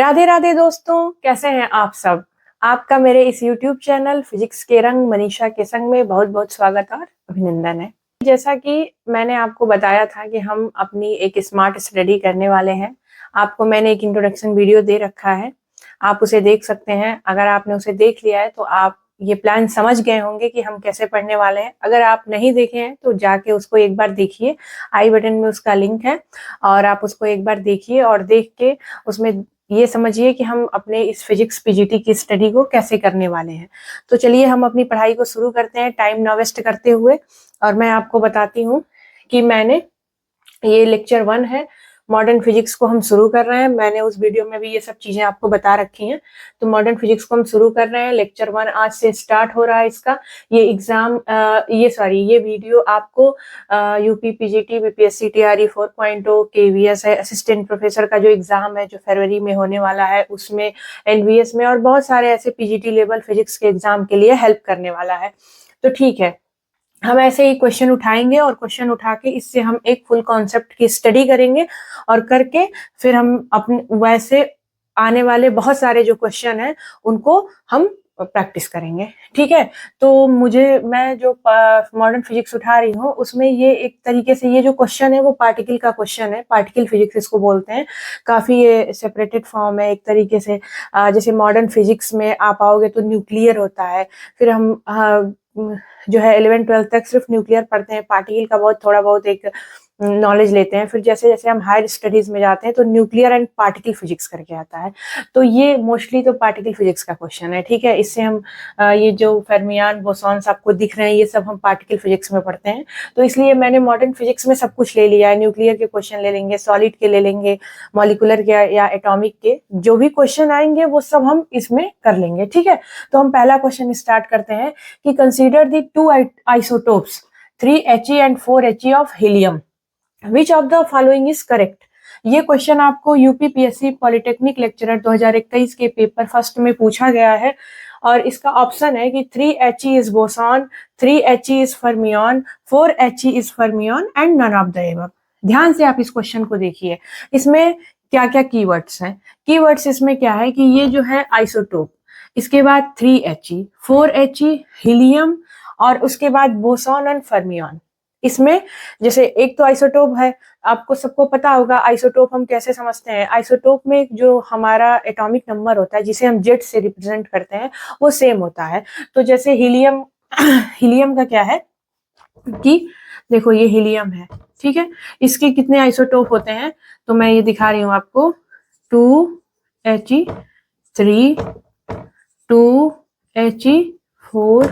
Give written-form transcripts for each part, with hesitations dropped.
राधे राधे दोस्तों, कैसे हैं आप सब। आपका मेरे इस YouTube चैनल फिजिक्स के रंग मनीषा के संग में बहुत बहुत स्वागत और अभिनंदन है। जैसा कि मैंने आपको बताया था कि हम अपनी एक स्मार्ट स्टडी करने वाले हैं। आपको मैंने एक इंट्रोडक्शन वीडियो दे रखा है, आप उसे देख सकते हैं। अगर आपने उसे देख लिया है तो आप ये प्लान समझ गए होंगे कि हम कैसे पढ़ने वाले हैं। अगर आप नहीं देखे हैं तो जाके उसको एक बार देखिए, आई बटन में उसका लिंक है और आप उसको एक बार देखिए और देख के उसमें ये समझिए कि हम अपने इस फिजिक्स पीजीटी की स्टडी को कैसे करने वाले हैं। तो चलिए हम अपनी पढ़ाई को शुरू करते हैं टाइम ना वेस्ट करते हुए। और मैं आपको बताती हूँ कि मैंने ये लेक्चर 1 है, मॉडर्न फिजिक्स को हम शुरू कर रहे हैं। मैंने उस वीडियो में भी ये सब चीजें आपको बता रखी हैं। तो मॉडर्न फिजिक्स को हम शुरू कर रहे हैं, लेक्चर 1 आज से स्टार्ट हो रहा है इसका। ये एग्जाम ये वीडियो आपको UP PGT BPSC TRE 4.0 KVS है, असिस्टेंट प्रोफेसर का जो एग्जाम है जो फरवरी में होने वाला है, उसमें एनवीएस में और बहुत सारे ऐसे पीजीटी लेवल फिजिक्स के एग्जाम के लिए हेल्प करने वाला है। तो ठीक है, हम ऐसे ही क्वेश्चन उठाएंगे और क्वेश्चन उठा के इससे हम एक फुल कॉन्सेप्ट की स्टडी करेंगे और करके फिर हम अपने वैसे आने वाले बहुत सारे जो क्वेश्चन हैं उनको हम प्रैक्टिस करेंगे। ठीक है, तो मैं जो मॉडर्न फिजिक्स उठा रही हूँ उसमें ये एक तरीके से ये जो क्वेश्चन है वो पार्टिकल का क्वेश्चन है, पार्टिकल फिजिक्स इसको बोलते हैं। काफी ये सेपरेटेड फॉर्म है एक तरीके से। जैसे मॉडर्न फिजिक्स में आप आओगे तो न्यूक्लियर होता है, फिर हम जो है 11-12 तक सिर्फ न्यूक्लियर पढ़ते हैं, पार्टिकल का बहुत थोड़ा बहुत एक नॉलेज लेते हैं। फिर जैसे जैसे हम हायर स्टडीज में जाते हैं तो न्यूक्लियर एंड पार्टिकल फिजिक्स करके आता है। तो ये मोस्टली तो पार्टिकल फिजिक्स का क्वेश्चन है। ठीक है, इससे हम ये जो फेर्मियान बोसॉन्स आपको दिख रहे हैं ये सब हम पार्टिकल फिजिक्स में पढ़ते हैं। तो इसलिए मैंने मॉडर्न फिजिक्स में सब कुछ ले लिया है। न्यूक्लियर के क्वेश्चन ले लेंगे, सॉलिड के ले लेंगे, मॉलिकुलर के या एटॉमिक के जो भी क्वेश्चन आएंगे वो सब हम इसमें कर लेंगे। ठीक है, तो हम पहला क्वेश्चन स्टार्ट करते हैं कि consider the 2 isotopes 3He and 4He of helium, which of the following is correct. ये क्वेश्चन आपको यूपीपीएससी पॉलिटेक्निक लेक्चरर 2021 के पेपर फर्स्ट में पूछा गया है और इसका ऑप्शन है कि 3He is boson, 3He is fermion, 4He is fermion and none of the above. ध्यान से आप इस क्वेश्चन को देखिए, इसमें क्या क्या कीवर्ड्स हैं। कीवर्ड्स इसमें क्या है कि ये जो है आइसोटोप, इसके बाद 3He, 4He हीलियम और उसके बाद बोसॉन एंड फर्मियन। इसमें जैसे एक तो आइसोटोप है, आपको सबको पता होगा आइसोटोप हम कैसे समझते हैं। आइसोटोप में जो हमारा एटॉमिक नंबर होता है जिसे हम जेड से रिप्रेजेंट करते हैं वो सेम होता है। तो जैसे हीलियम हीलियम का क्या है कि देखो ये हीलियम है, ठीक है, इसके कितने आइसोटोप होते हैं तो मैं ये दिखा रही हूँ आपको, 2He3, 2He4,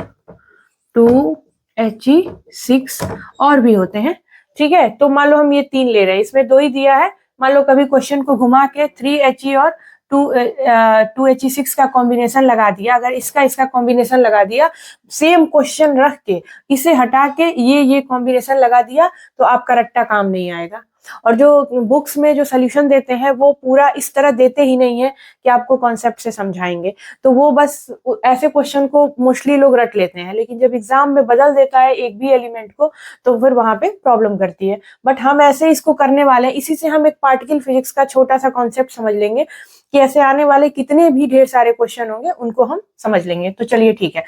2He6 और भी होते हैं। ठीक है, तो मान लो हम ये 3 ले रहे हैं, इसमें 2 ही दिया है। मान लो कभी क्वेश्चन को घुमा के 3He और 2He6 का कॉम्बिनेशन लगा दिया, अगर इसका कॉम्बिनेशन लगा दिया, सेम क्वेश्चन रख के इसे हटा के ये कॉम्बिनेशन लगा दिया तो आपका रट्टा काम नहीं आएगा। और जो बुक्स में जो सोल्यूशन देते हैं वो पूरा इस तरह देते ही नहीं है कि आपको कॉन्सेप्ट से समझाएंगे, तो वो बस ऐसे क्वेश्चन को मोस्टली लोग रट लेते हैं, लेकिन जब एग्जाम में बदल देता है एक भी एलिमेंट को तो फिर वहां पे प्रॉब्लम करती है। बट हम ऐसे इसको करने वाले हैं, इसी से हम एक पार्टिकल फिजिक्स का छोटा सा कॉन्सेप्ट समझ लेंगे कि ऐसे आने वाले कितने भी ढेर सारे क्वेश्चन होंगे उनको हम समझ लेंगे। तो चलिए ठीक है,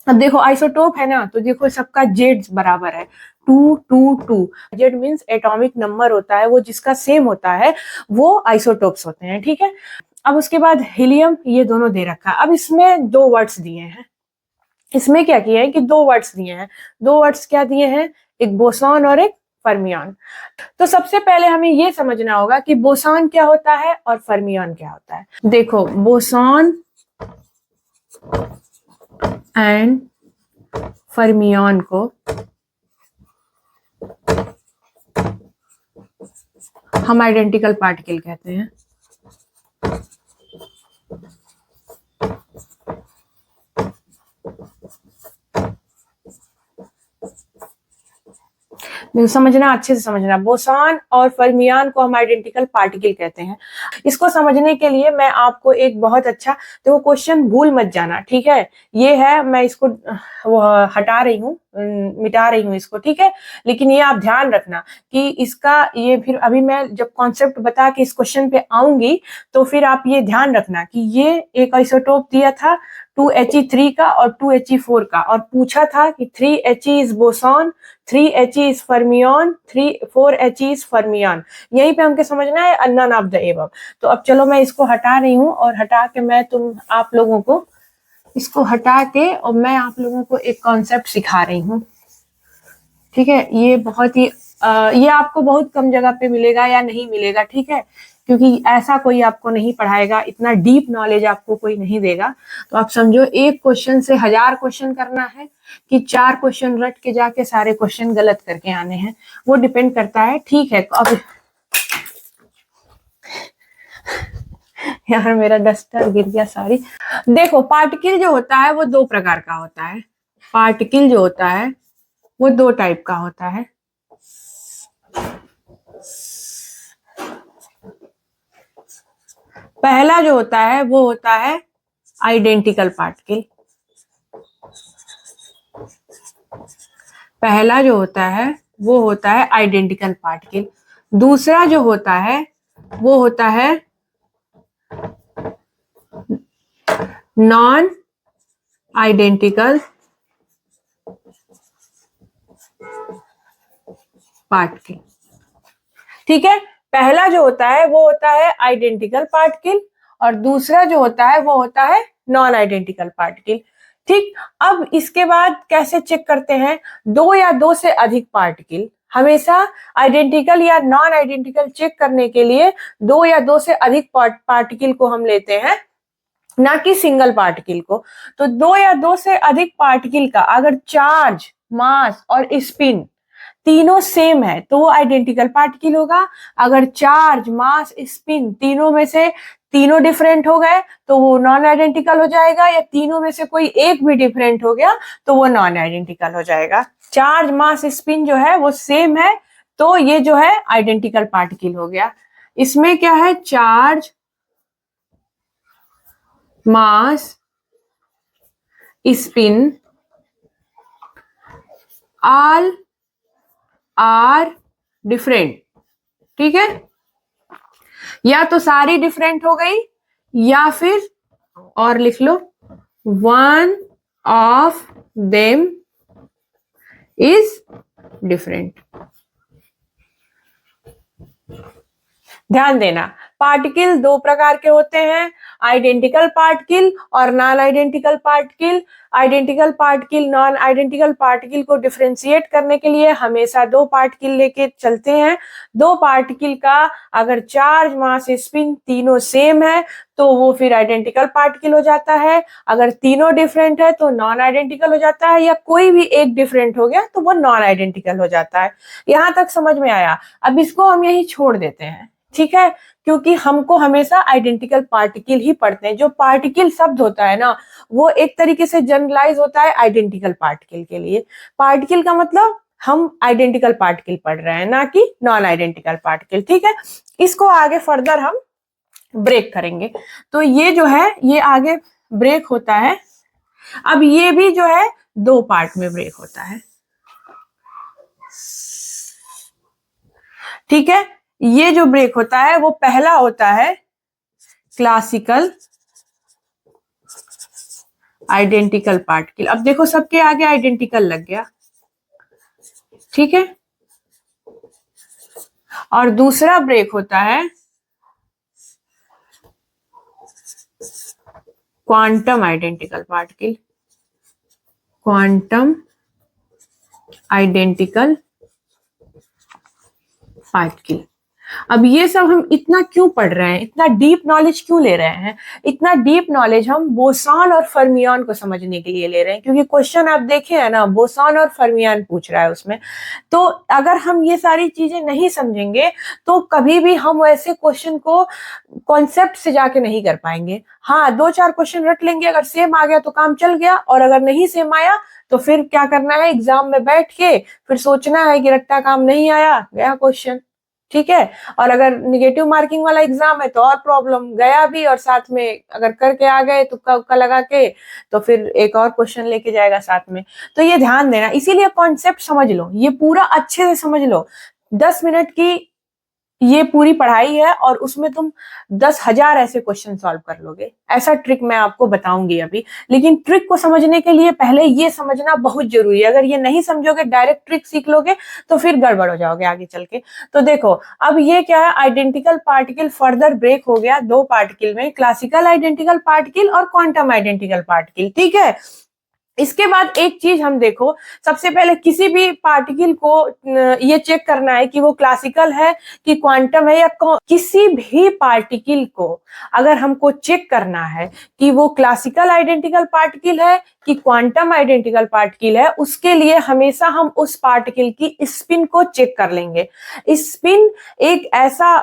अब देखो आइसोटोप है ना, तो देखो सबका जेड बराबर है 222। जेड मीन्स एटॉमिक नंबर होता है, वो जिसका सेम होता है वो आइसोटोप्स होते हैं। ठीक है, अब उसके बाद हीलियम, ये दोनों दे रखा है। अब इसमें 2 वर्ड्स दिए हैं, इसमें क्या किया है कि 2 वर्ड्स दिए हैं। 2 वर्ड्स क्या दिए हैं, एक बोसॉन और एक फर्मियन। तो सबसे पहले हमें ये समझना होगा कि बोसॉन क्या होता है और फर्मियन क्या होता है। देखो बोसॉन एंड फर्मियन को हम आइडेंटिकल पार्टिकल कहते हैं। समझना, अच्छे से समझना, बोसॉन और फर्मियन को हम आइडेंटिकल पार्टिकल कहते हैं। इसको समझने के लिए मैं आपको एक बहुत अच्छा, तो वो क्वेश्चन भूल मत जाना, ठीक है। ये है, मैं इसको वो हटा रही हूँ मिटा रही हूँ इसको, ठीक है। लेकिन ये आप ध्यान रखना कि इसका ये फिर अभी मैं जब कॉन्सेप्ट बता के इस क्वेश्चन पे आऊंगी तो फिर आप ये ध्यान रखना कि ये एक आइसोटोप दिया था 2He3 का और 2He4 का, और पूछा था कि 3He is boson, 3He is fermion, 4He is fermion. यहीं पे हमको समझना है नन ऑफ द एबव। तो अब चलो मैं इसको हटा रही हूँ और हटा के मैं आप लोगों को इसको हटा के और मैं आप लोगों को एक कॉन्सेप्ट सिखा रही हूँ, ठीक है। ये बहुत ही ये आपको बहुत कम जगह पे मिलेगा या नहीं मिलेगा, ठीक है, क्योंकि ऐसा कोई आपको नहीं पढ़ाएगा, इतना डीप नॉलेज आपको कोई नहीं देगा। तो आप समझो एक क्वेश्चन से 1000 क्वेश्चन करना है कि 4 क्वेश्चन रट के जाके सारे क्वेश्चन गलत करके आने हैं, वो डिपेंड करता है, ठीक है। अब यार मेरा डस्टर गिर गया, सॉरी। देखो पार्टिकल जो होता है वो 2 प्रकार का होता है। पार्टिकल जो होता है वो 2 टाइप का होता है। पहला जो होता है वो होता है आइडेंटिकल पार्टिकल। पहला जो होता है वो होता है आइडेंटिकल पार्टिकल। दूसरा जो होता है वो होता है नॉन आइडेंटिकल पार्टिकल, ठीक है। पहला जो होता है वो होता है आइडेंटिकल पार्टिकल और दूसरा जो होता है वो होता है नॉन आइडेंटिकल पार्टिकल, ठीक। अब इसके बाद कैसे चेक करते हैं? 2 या 2 से अधिक पार्टिकल। हमेशा आइडेंटिकल या नॉन आइडेंटिकल चेक करने के लिए 2 या 2 से अधिक पार्टिकल को हम लेते हैं, ना कि सिंगल पार्टिकल को। तो 2 या 2 से अधिक पार्टिकल का अगर चार्ज, मास और स्पिन तीनों सेम है तो वो आइडेंटिकल पार्टिकल होगा। अगर चार्ज, मास, स्पिन तीनों में से तीनों डिफरेंट हो गए तो वो नॉन आइडेंटिकल हो जाएगा, या तीनों में से कोई एक भी डिफरेंट हो गया तो वो नॉन आइडेंटिकल हो जाएगा। चार्ज, मास, स्पिन जो है वो सेम है तो ये जो है आइडेंटिकल पार्टिकल हो गया। इसमें क्या है? Charge, mass, spin all are different, ठीक है। या तो सारी डिफरेंट हो गई या फिर और लिख लो one of them is different. ध्यान देना, पार्टिकल 2 प्रकार के होते हैं, आइडेंटिकल पार्टिकल और non identical particle. Identical particle, non identical particle को डिफरेंशिएट करने के लिए हमेशा 2 पार्टिकल लेके चलते हैं। 2 पार्टिकल का अगर चार्ज, मास, स्पिन तीनों सेम है तो वो फिर आइडेंटिकल पार्टिकल हो जाता है। अगर तीनों डिफरेंट है तो नॉन आइडेंटिकल हो जाता है, या कोई भी एक डिफरेंट हो गया तो वो नॉन आइडेंटिकल हो जाता है। यहां तक समझ में आया? अब इसको हम यही छोड़ देते हैं, ठीक है, क्योंकि हमको हमेशा आइडेंटिकल पार्टिकल ही पढ़ते हैं। जो पार्टिकल शब्द होता है ना वो एक तरीके से जनरलाइज होता है आइडेंटिकल पार्टिकल के लिए। पार्टिकल का मतलब हम आइडेंटिकल पार्टिकल पढ़ रहे हैं, ना कि नॉन आइडेंटिकल पार्टिकल, ठीक है। इसको आगे फर्दर हम ब्रेक करेंगे। तो ये जो है ये आगे ब्रेक होता है। अब ये भी जो है 2 पार्ट में ब्रेक होता है, ठीक है। ये जो ब्रेक होता है वो पहला होता है क्लासिकल आइडेंटिकल पार्टिकल। अब देखो सबके आगे आइडेंटिकल लग गया, ठीक है। और दूसरा ब्रेक होता है quantum identical particle. Quantum identical particle. अब ये सब हम इतना क्यों पढ़ रहे हैं, इतना डीप नॉलेज क्यों ले रहे हैं? इतना डीप नॉलेज हम बोसॉन और फर्मियन को समझने के लिए ले रहे हैं, क्योंकि क्वेश्चन आप देखे हैं ना, बोसॉन और फर्मियन पूछ रहा है उसमें। तो अगर हम ये सारी चीजें नहीं समझेंगे तो कभी भी हम ऐसे क्वेश्चन को कॉन्सेप्ट से जाके नहीं कर पाएंगे। हाँ, 2-4 क्वेश्चन रट लेंगे, अगर सेम आ गया तो काम चल गया, और अगर नहीं सेम आया तो फिर क्या करना है? एग्जाम में बैठ के फिर सोचना है कि रट्टा काम नहीं आया, गया क्वेश्चन। ठीक है। और अगर निगेटिव मार्किंग वाला एग्जाम है तो और प्रॉब्लम, गया भी और साथ में अगर करके आ गए तुक्का उक्का लगा के तो फिर एक और क्वेश्चन लेके जाएगा साथ में। तो ये ध्यान देना, इसीलिए कॉन्सेप्ट समझ लो, ये पूरा अच्छे से समझ लो। 10 मिनट की ये पूरी पढ़ाई है और उसमें तुम 10,000 ऐसे क्वेश्चन सॉल्व कर लोगे। ऐसा ट्रिक मैं आपको बताऊंगी अभी, लेकिन ट्रिक को समझने के लिए पहले ये समझना बहुत जरूरी है। अगर ये नहीं समझोगे, डायरेक्ट ट्रिक सीख लोगे तो फिर गड़बड़ हो जाओगे आगे चल के। तो देखो अब ये क्या है, आइडेंटिकल पार्टिकल फर्दर ब्रेक हो गया दो पार्टिकल में, क्लासिकल आइडेंटिकल पार्टिकल और क्वांटम आइडेंटिकल पार्टिकल। ठीक है, इसके बाद एक चीज हम देखो, सबसे पहले किसी भी पार्टिकल को ये चेक करना है कि वो क्लासिकल है कि क्वांटम है या किसी भी पार्टिकल को अगर हमको चेक करना है कि वो क्लासिकल आइडेंटिकल पार्टिकल है कि क्वांटम आइडेंटिकल पार्टिकल है, उसके लिए हमेशा हम उस पार्टिकल की स्पिन को चेक कर लेंगे। स्पिन एक ऐसा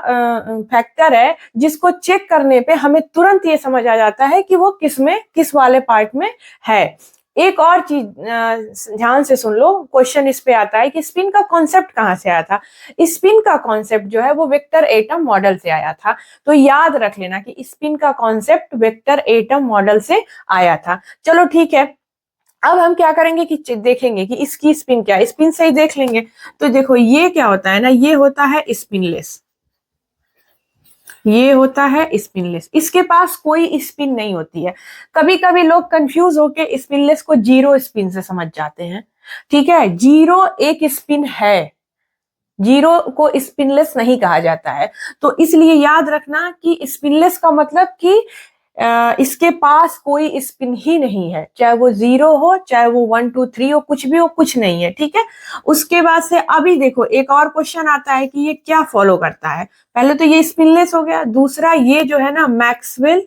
फैक्टर है जिसको चेक करने पे हमें तुरंत ये समझ आ जाता है कि वो किस वाले पार्ट में है। एक और चीज ध्यान से सुन लो, क्वेश्चन इस पे आता है कि स्पिन का कॉन्सेप्ट कहां से आया था। स्पिन का कॉन्सेप्ट जो है वो वेक्टर एटम मॉडल से आया था। तो याद रख लेना कि स्पिन का कॉन्सेप्ट वेक्टर एटम मॉडल से आया था। चलो ठीक है, अब हम क्या करेंगे कि देखेंगे कि इसकी स्पिन क्या है, स्पिन से ही देख लेंगे। तो देखो ये क्या होता है ना, ये होता है स्पिनलेस, ये होता है स्पिनलेस, इसके पास कोई स्पिन नहीं होती है। कभी कभी लोग कंफ्यूज होके स्पिनलेस को जीरो स्पिन से समझ जाते हैं। ठीक है, जीरो एक स्पिन है, जीरो को स्पिनलेस नहीं कहा जाता है। तो इसलिए याद रखना कि स्पिनलेस का मतलब कि इसके पास कोई स्पिन ही नहीं है, चाहे वो 0 हो, चाहे वो 1 2 3 हो, कुछ भी हो, कुछ नहीं है। ठीक है, उसके बाद से अभी देखो एक और क्वेश्चन आता है कि ये क्या फॉलो करता है। पहले तो ये स्पिनलेस हो गया, दूसरा ये जो है ना मैक्सवेल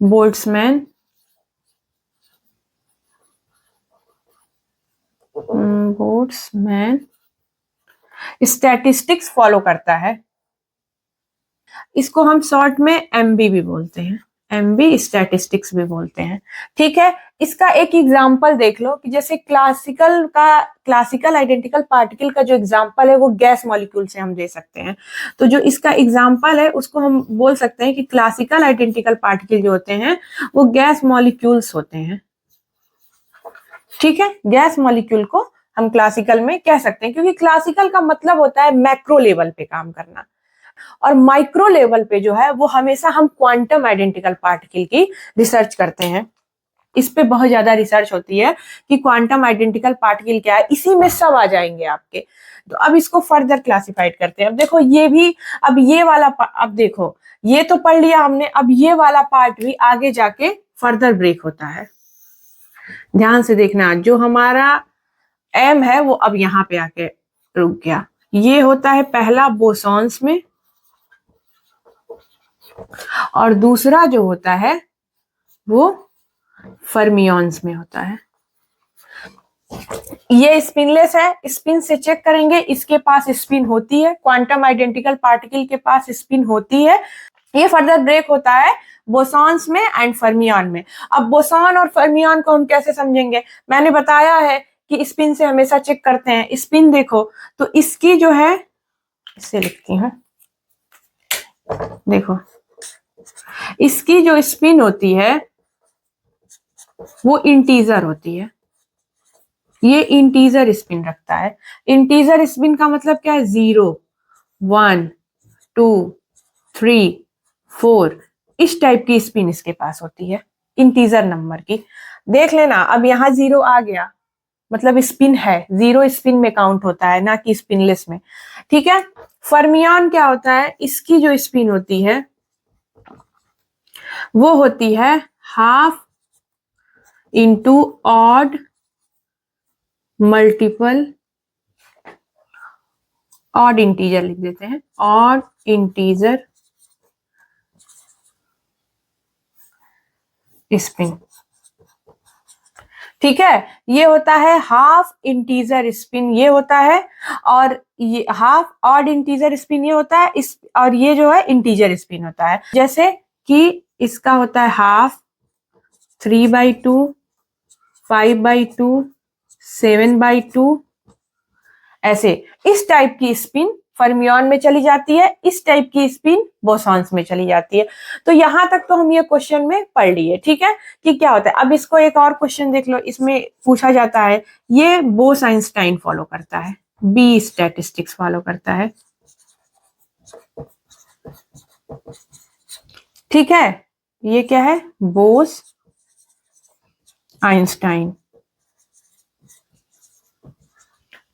बोल्ट्जमैन स्टैटिस्टिक्स फॉलो करता है। इसको हम शॉर्ट में एमबी भी बोलते हैं, एमबी स्टैटिस्टिक्स भी बोलते हैं। ठीक है, इसका एक एग्जांपल देख लो कि जैसे क्लासिकल आइडेंटिकल पार्टिकल का जो एग्जांपल है वो गैस मॉलिक्यूल से हम दे सकते हैं। तो जो इसका एग्जांपल है उसको हम बोल सकते हैं कि क्लासिकल आइडेंटिकल पार्टिकल जो होते हैं वो गैस मॉलिक्यूल्स होते हैं। ठीक है, गैस मॉलिक्यूल को हम क्लासिकल में कह सकते हैं, क्योंकि क्लासिकल का मतलब होता है मैक्रो लेवल पे काम करना, और माइक्रो लेवल पे जो है वो हमेशा हम क्वांटम आइडेंटिकल पार्टिकल की रिसर्च करते हैं। इस पे बहुत ज्यादा रिसर्च होती है कि क्वांटम आइडेंटिकल पार्टिकल क्या है, इसी में सब आ जाएंगे आपके। तो अब इसको फर्दर क्लासिफाइड करते हैं। अब देखो ये भी, अब ये वाला अब देखो ये तो पढ़ लिया हमने, अब ये वाला पार्ट भी आगे जाके फर्दर ब्रेक होता है। ध्यान से देखना, जो हमारा एम है वो अब यहाँ पे आके रुक गया। ये होता है पहला बोसॉन्स में, और दूसरा जो होता है वो फर्मियंस में होता है। ये स्पिनलेस है, स्पिन से चेक करेंगे, इसके पास स्पिन होती है, क्वांटम आइडेंटिकल पार्टिकल के पास स्पिन होती है। ये फर्दर ब्रेक होता है बोसॉन्स में एंड फर्मियन में। अब बोसॉन और फर्मियन को हम कैसे समझेंगे, मैंने बताया है कि स्पिन से हमेशा चेक करते हैं। स्पिन देखो तो इसकी जो है, इसे लिखती हूँ, देखो इसकी जो स्पिन होती है वो इंटीजर होती है, ये इंटीजर स्पिन रखता है। इंटीजर स्पिन का मतलब क्या है, 0 1 2 3 4, इस टाइप की स्पिन इसके पास होती है, इंटीजर नंबर की। देख लेना, अब यहाँ 0 आ गया मतलब स्पिन है, 0 स्पिन में काउंट होता है, ना कि स्पिनलेस में। ठीक है, फर्मियन क्या होता है, इसकी जो स्पिन होती है वो होती है half into odd multiple, odd integer लिख देते हैं, ऑड इंटीजर स्पिन। ठीक है, ये होता है हाफ इंटीजर स्पिन, ये होता है, और ये हाफ ऑड इंटीजर स्पिन ये होता है, इस और ये जो है इंटीजर स्पिन होता है। जैसे कि इसका होता है हाफ 3/2 5/2 7/2 ऐसे इस टाइप की स्पिन फर्मियन में चली जाती है, इस टाइप की स्पिन बोसॉन्स में चली जाती है। तो यहां तक तो हम ये क्वेश्चन में पढ़ लिए, ठीक है, कि क्या होता है। अब इसको एक और क्वेश्चन देख लो, इसमें पूछा जाता है, ये बोस आइंस्टाइन फॉलो करता है, बी स्टैटिस्टिक्स फॉलो करता है, ठीक है, ये क्या है, बोस आइंस्टाइन,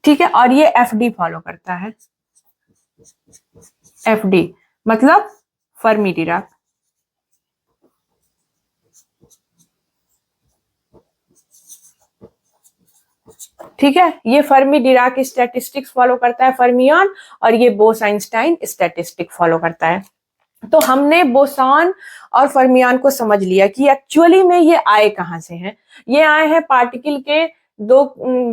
ठीक है, और ये एफडी फॉलो करता है, एफडी मतलब फर्मी डिराक, ठीक है, ये फर्मी डिराक स्टैटिस्टिक्स फॉलो करता है फर्मियन, और ये बोस आइंस्टाइन स्टैटिस्टिक फॉलो करता है। तो हमने बोसॉन और फर्मियन को समझ लिया कि एक्चुअली में ये आए कहां से हैं। ये आए हैं पार्टिकल के दो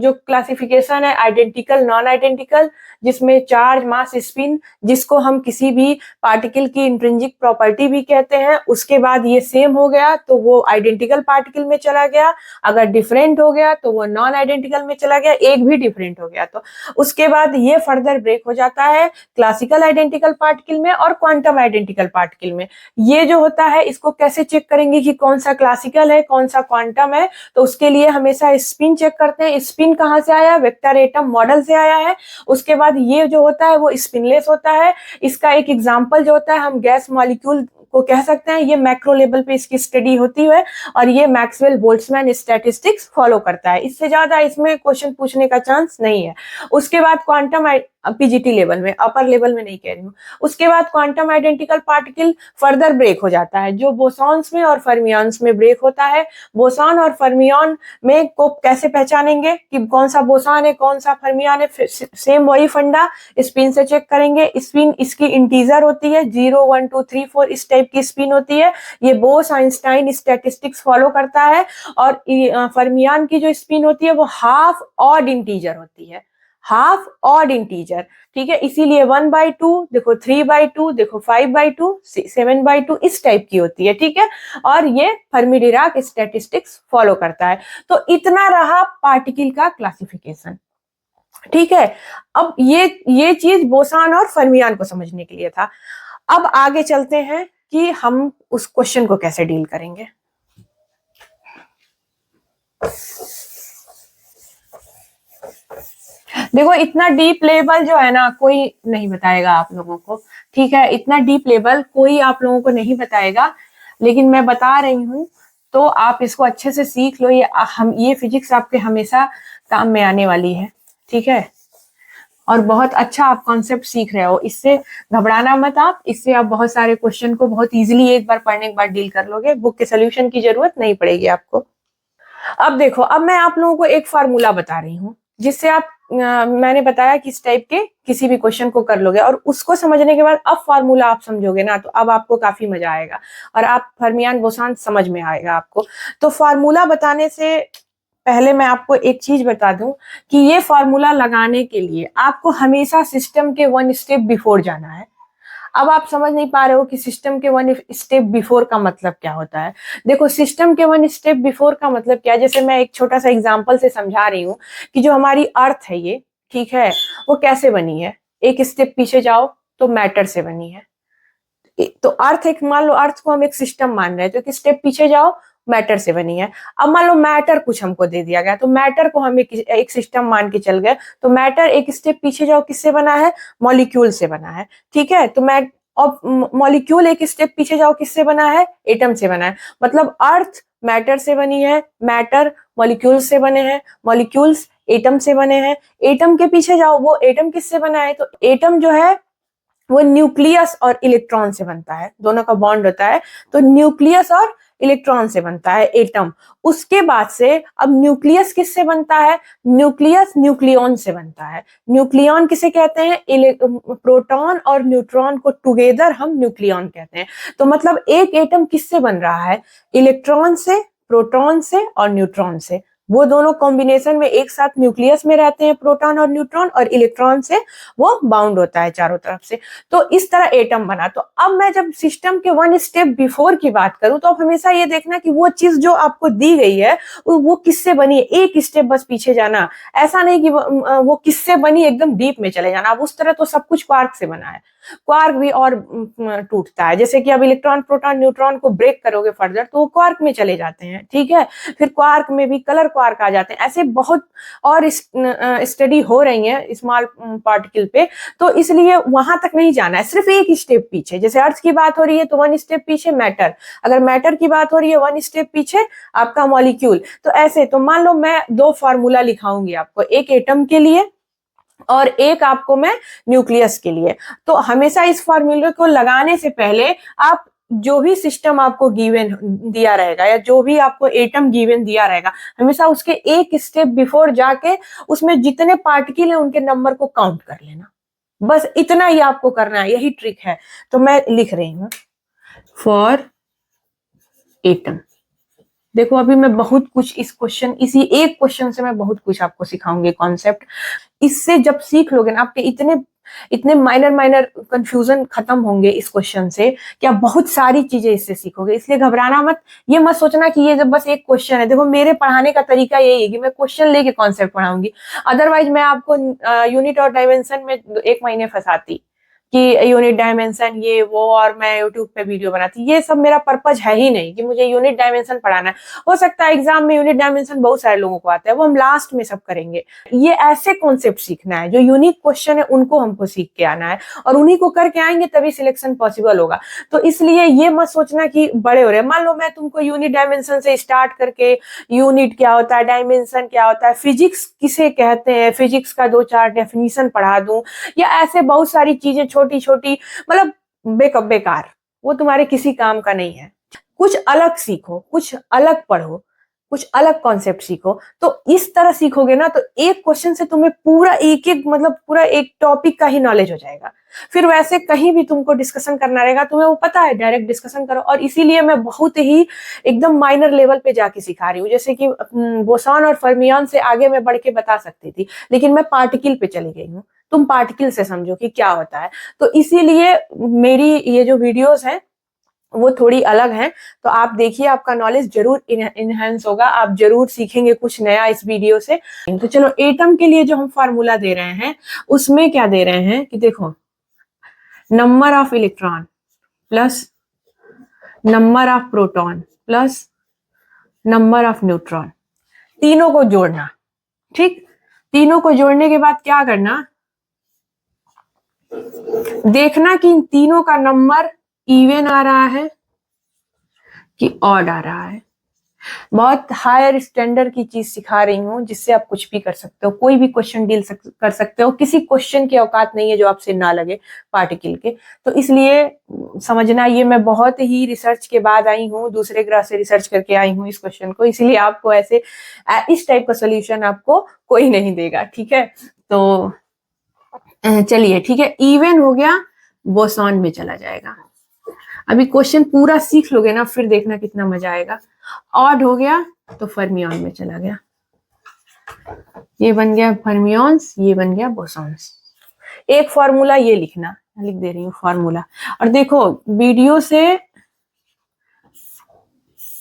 जो क्लासिफिकेशन है, आइडेंटिकल नॉन आइडेंटिकल, जिसमें चार्ज मास स्पिन, जिसको हम किसी भी पार्टिकल की इंट्रिंसिक प्रॉपर्टी भी कहते हैं, उसके बाद ये सेम हो गया तो वो आइडेंटिकल पार्टिकल में चला गया, अगर डिफरेंट हो गया तो वो नॉन आइडेंटिकल में चला गया, एक भी डिफरेंट हो गया तो उसके बाद ये फर्दर ब्रेक हो जाता है क्लासिकल आइडेंटिकल पार्टिकल में और क्वांटम आइडेंटिकल पार्टिकल में। ये जो होता है इसको कैसे चेक करेंगे कि कौन सा क्लासिकल है कौन सा क्वांटम है, तो उसके लिए हमेशा स्पिन चेक करते हैं। स्पिन कहां से आया, वेक्टर एटम मॉडल से आया है। उसके बाद ये जो होता है वो स्पिनलेस होता है। इसका एक एग्जांपल जो होता है, हम गैस मॉलिक्यूल को कह सकते हैं, ये मैक्रो लेवल पे इसकी स्टडी होती है और ये मैक्सवेल बोल्ट्जमैन स्टैटिस्टिक्स फॉलो करता है। इससे ज्यादा इसमें क्वेश्चन पूछने का चांस नहीं है। उसके बाद क्वांटम पीजीटी लेवल में, अपर लेवल में नहीं कह रही हूँ। उसके बाद quantum identical particle further break हो जाता है, जो बोसॉन्स में और फर्मियंस में ब्रेक होता है। बोसॉन और फर्मियन में को कैसे पहचानेंगे कि कौन सा बोसॉन है कौन सा फर्मियन है, सेम वही फंडा, स्पिन से चेक करेंगे। स्पिन इसकी इंटीजर होती है, 0 1 2 3 4 इस टाइप की स्पिन होती है। ये बोस आइंस्टाइन स्टैटिस्टिक्स फॉलो करता है। और फर्मियन की जो स्पिन होती है वो हाफ ऑड इंटीजर होती है, हाफ ऑड इंटीजर, ठीक है, इसीलिए 1/2 देखो, 3/2 देखो, 5/2, 7/2 इस टाइप की होती है, ठीक है। और ये फर्मी डिराक स्टैटिस्टिक्स फॉलो करता है। तो इतना रहा पार्टिकल का क्लासिफिकेशन, ठीक है। अब ये चीज बोसॉन और फर्मियन को समझने के लिए था। अब आगे चलते हैं कि हम उस क्वेश्चन को कैसे डील करेंगे। देखो, इतना डीप लेवल जो है ना कोई नहीं बताएगा आप लोगों को, ठीक है, इतना डीप लेवल कोई आप लोगों को नहीं बताएगा, लेकिन मैं बता रही हूँ तो आप इसको अच्छे से सीख लो। ये फिजिक्स आपके हमेशा काम में आने वाली है, ठीक है, और बहुत अच्छा आप कॉन्सेप्ट सीख रहे हो। इससे घबराना मत आप, इससे आप बहुत सारे क्वेश्चन को बहुत इजीली एक बार पढ़ने के बाद डील कर लोगे। बुक के सोल्यूशन की जरूरत नहीं पड़ेगी आपको। अब देखो, अब मैं आप लोगों को एक फार्मूला बता रही हूँ जिससे आप मैंने बताया कि इस टाइप के किसी भी क्वेश्चन को कर लोगे, और उसको समझने के बाद अब फार्मूला आप समझोगे ना, तो अब आपको काफी मजा आएगा और आप फर्मियन बोसॉन समझ में आएगा आपको। तो फार्मूला बताने से पहले मैं आपको एक चीज बता दूं कि ये फार्मूला लगाने के लिए आपको हमेशा सिस्टम के 1 स्टेप बिफोर जाना है। अब आप समझ नहीं पा रहे हो कि सिस्टम के 1 स्टेप बिफोर का मतलब क्या होता है। देखो, सिस्टम के 1 स्टेप बिफोर का मतलब क्या है, जैसे मैं एक छोटा सा एग्जांपल से समझा रही हूँ कि जो हमारी अर्थ है ये, ठीक है, वो कैसे बनी है। एक स्टेप पीछे जाओ तो मैटर से बनी है। तो अर्थ, एक मान लो अर्थ को हम एक सिस्टम मान रहे हैं, तो एक स्टेप पीछे जाओ, मैटर से बनी है। अब मान लो मैटर कुछ हमको दे दिया गया, तो मैटर को हम एक सिस्टम मान के चल गए, तो मैटर एक स्टेप पीछे जाओ किससे बना है, मॉलिक्यूल से बना है, ठीक है। तो और मॉलिक्यूल एक स्टेप पीछे जाओ किससे बना है, एटम से बना है। मतलब अर्थ मैटर से बनी है, मैटर मॉलिक्यूल से बने हैं, मॉलिक्यूल्स एटम से बने हैं। एटम के पीछे जाओ, वो एटम किससे बना है, तो एटम जो है वो न्यूक्लियस और इलेक्ट्रॉन से बनता है, दोनों का बॉन्ड होता है, तो न्यूक्लियस और इलेक्ट्रॉन से बनता है एटम। उसके बाद से अब न्यूक्लियस किससे बनता है, न्यूक्लियस न्यूक्लियॉन से बनता है। न्यूक्लियॉन किसे कहते हैं, प्रोटॉन और न्यूट्रॉन को टुगेदर हम न्यूक्लियॉन कहते हैं। तो मतलब एक एटम किससे बन रहा है, इलेक्ट्रॉन से, प्रोटॉन से और न्यूट्रॉन से। वो दोनों कॉम्बिनेशन में एक साथ न्यूक्लियस में रहते हैं, प्रोटॉन और न्यूट्रॉन, और इलेक्ट्रॉन से वो बाउंड होता है चारों तरफ से। तो इस तरह एटम बना। तो अब मैं जब सिस्टम के वन स्टेप बिफोर की बात करूं तो अब हमेशा ये देखना कि वो चीज जो आपको दी गई है वो किससे बनी है, एक स्टेप बस पीछे जाना। ऐसा नहीं कि वो किससे बनी एकदम डीप में चले जाना। अब उस तरह तो सब कुछ क्वार्क से बना है। क्वार्क भी और टूटता है, जैसे कि अब इलेक्ट्रॉन प्रोटॉन न्यूट्रॉन को ब्रेक करोगे फर्दर तो वो क्वार्क में चले जाते हैं, ठीक है। फिर क्वार्क में भी कलर क्वार्क आ जाते हैं। ऐसे बहुत और स्टडी हो रही है स्मॉल पार्टिकल पे। तो इसलिए वहां तक नहीं जाना है, सिर्फ एक स्टेप पीछे। जैसे अर्थ की बात हो रही है तो वन स्टेप पीछे मैटर, अगर मैटर की बात हो रही है वन स्टेप पीछे आपका मॉलिक्यूल। तो ऐसे तो मान लो मैं दो फॉर्मूला लिखाऊंगी आपको, एक एटम के लिए और एक आपको मैं न्यूक्लियस के लिए। तो हमेशा इस फॉर्मूले को लगाने से पहले आप जो भी सिस्टम आपको गिवन दिया रहेगा या जो भी आपको एटम गिवन दिया रहेगा, हमेशा उसके एक स्टेप बिफोर जाके उसमें जितने पार्टिकल है उनके नंबर को काउंट कर लेना। बस इतना ही आपको करना है, यही ट्रिक है। तो मैं लिख रही हूं फॉर एटम। देखो अभी मैं बहुत कुछ इस क्वेश्चन, इसी एक क्वेश्चन से मैं बहुत कुछ आपको सिखाऊंगी कॉन्सेप्ट। इससे जब सीख लोगे ना आपके इतने इतने माइनर माइनर कंफ्यूजन खत्म होंगे इस क्वेश्चन से कि आप बहुत सारी चीजें इससे सीखोगे। इसलिए घबराना मत, ये मत सोचना कि ये जब बस एक क्वेश्चन है। देखो मेरे पढ़ाने का तरीका यही है कि मैं क्वेश्चन लेके कॉन्सेप्ट पढ़ाऊंगी। अदरवाइज मैं आपको यूनिट और डायमेंशन में 1 महीने फंसाती कि यूनिट डायमेंशन ये वो, और मैं यूट्यूब पे वीडियो बनाती। ये सब मेरा पर्पज है ही नहीं कि मुझे यूनिट डायमेंशन पढ़ाना है। हो सकता है एग्जाम में यूनिट डायमेंशन बहुत सारे लोगों को आता है, वो हम लास्ट में सब करेंगे। ये ऐसे कॉन्सेप्ट सीखना है जो यूनिक क्वेश्चन है उनको हमको सीख के आना है, और उन्हीं को करके आएंगे तभी सिलेक्शन पॉसिबल होगा। तो इसलिए ये मत सोचना कि बड़े हो रहे। मान लो मैं तुमको यूनिट डायमेंशन से स्टार्ट करके यूनिट क्या होता है, डायमेंशन क्या होता है, फिजिक्स किसे कहते हैं, फिजिक्स का 2-4 डेफिनेशन पढ़ा दूं, या ऐसे बहुत सारी चीजें छोटी छोटी, मतलब बेकार, वो तुम्हारे किसी काम का नहीं है। कुछ अलग सीखो, कुछ अलग पढ़ो, कुछ अलग कॉन्सेप्ट सीखो। तो इस तरह सीखोगे ना तो एक क्वेश्चन से तुम्हें पूरा एक एक मतलब पूरा एक टॉपिक का ही नॉलेज हो जाएगा। फिर वैसे कहीं भी तुमको डिस्कशन करना रहेगा, तुम्हें वो पता है, डायरेक्ट डिस्कशन करो। और इसीलिए मैं बहुत ही एकदम माइनर लेवल पे जाके सिखा रही हूँ। जैसे कि बोसॉन और फर्मियन से आगे मैं बढ़ के बता सकती थी, लेकिन मैं पार्टिकल पे चली गई हूँ। तुम पार्टिकल से समझो कि क्या होता है। तो इसीलिए मेरी ये जो वीडियोस हैं वो थोड़ी अलग हैं। तो आप देखिए, आपका नॉलेज जरूर इनहेंस होगा, आप जरूर सीखेंगे कुछ नया इस वीडियो से। तो चलो एटम के लिए जो हम फार्मूला दे रहे हैं उसमें क्या दे रहे हैं कि देखो, number of electron plus number of proton plus number of neutron, तीनों को जोड़ना। ठीक, तीनों को जोड़ने के बाद क्या करना, देखना कि इन तीनों का नंबर इवन आ रहा है कि ऑड आ रहा है। बहुत हायर स्टैंडर्ड की चीज सिखा रही हूँ जिससे आप कुछ भी कर सकते हो, कोई भी क्वेश्चन डील कर सकते हो। किसी क्वेश्चन की औकात नहीं है जो आपसे ना लगे पार्टिकल के। तो इसलिए समझना, ये मैं बहुत ही रिसर्च के बाद आई हूँ, दूसरे ग्रह से रिसर्च करके आई हूँ इस क्वेश्चन को। इसलिए आपको ऐसे इस टाइप का सोल्यूशन आपको कोई नहीं देगा, ठीक है। तो चलिए ठीक है, इवन हो गया, बोसॉन में चला जाएगा। अभी क्वेश्चन पूरा सीख लोगे ना फिर देखना कितना मजा आएगा। ऑड हो गया तो फर्मियन में चला गया। ये बन गया फर्मियंस, ये बन गया बोसॉन्स। एक फॉर्मूला ये लिखना, लिख दे रही हूँ फॉर्मूला। और देखो वीडियो से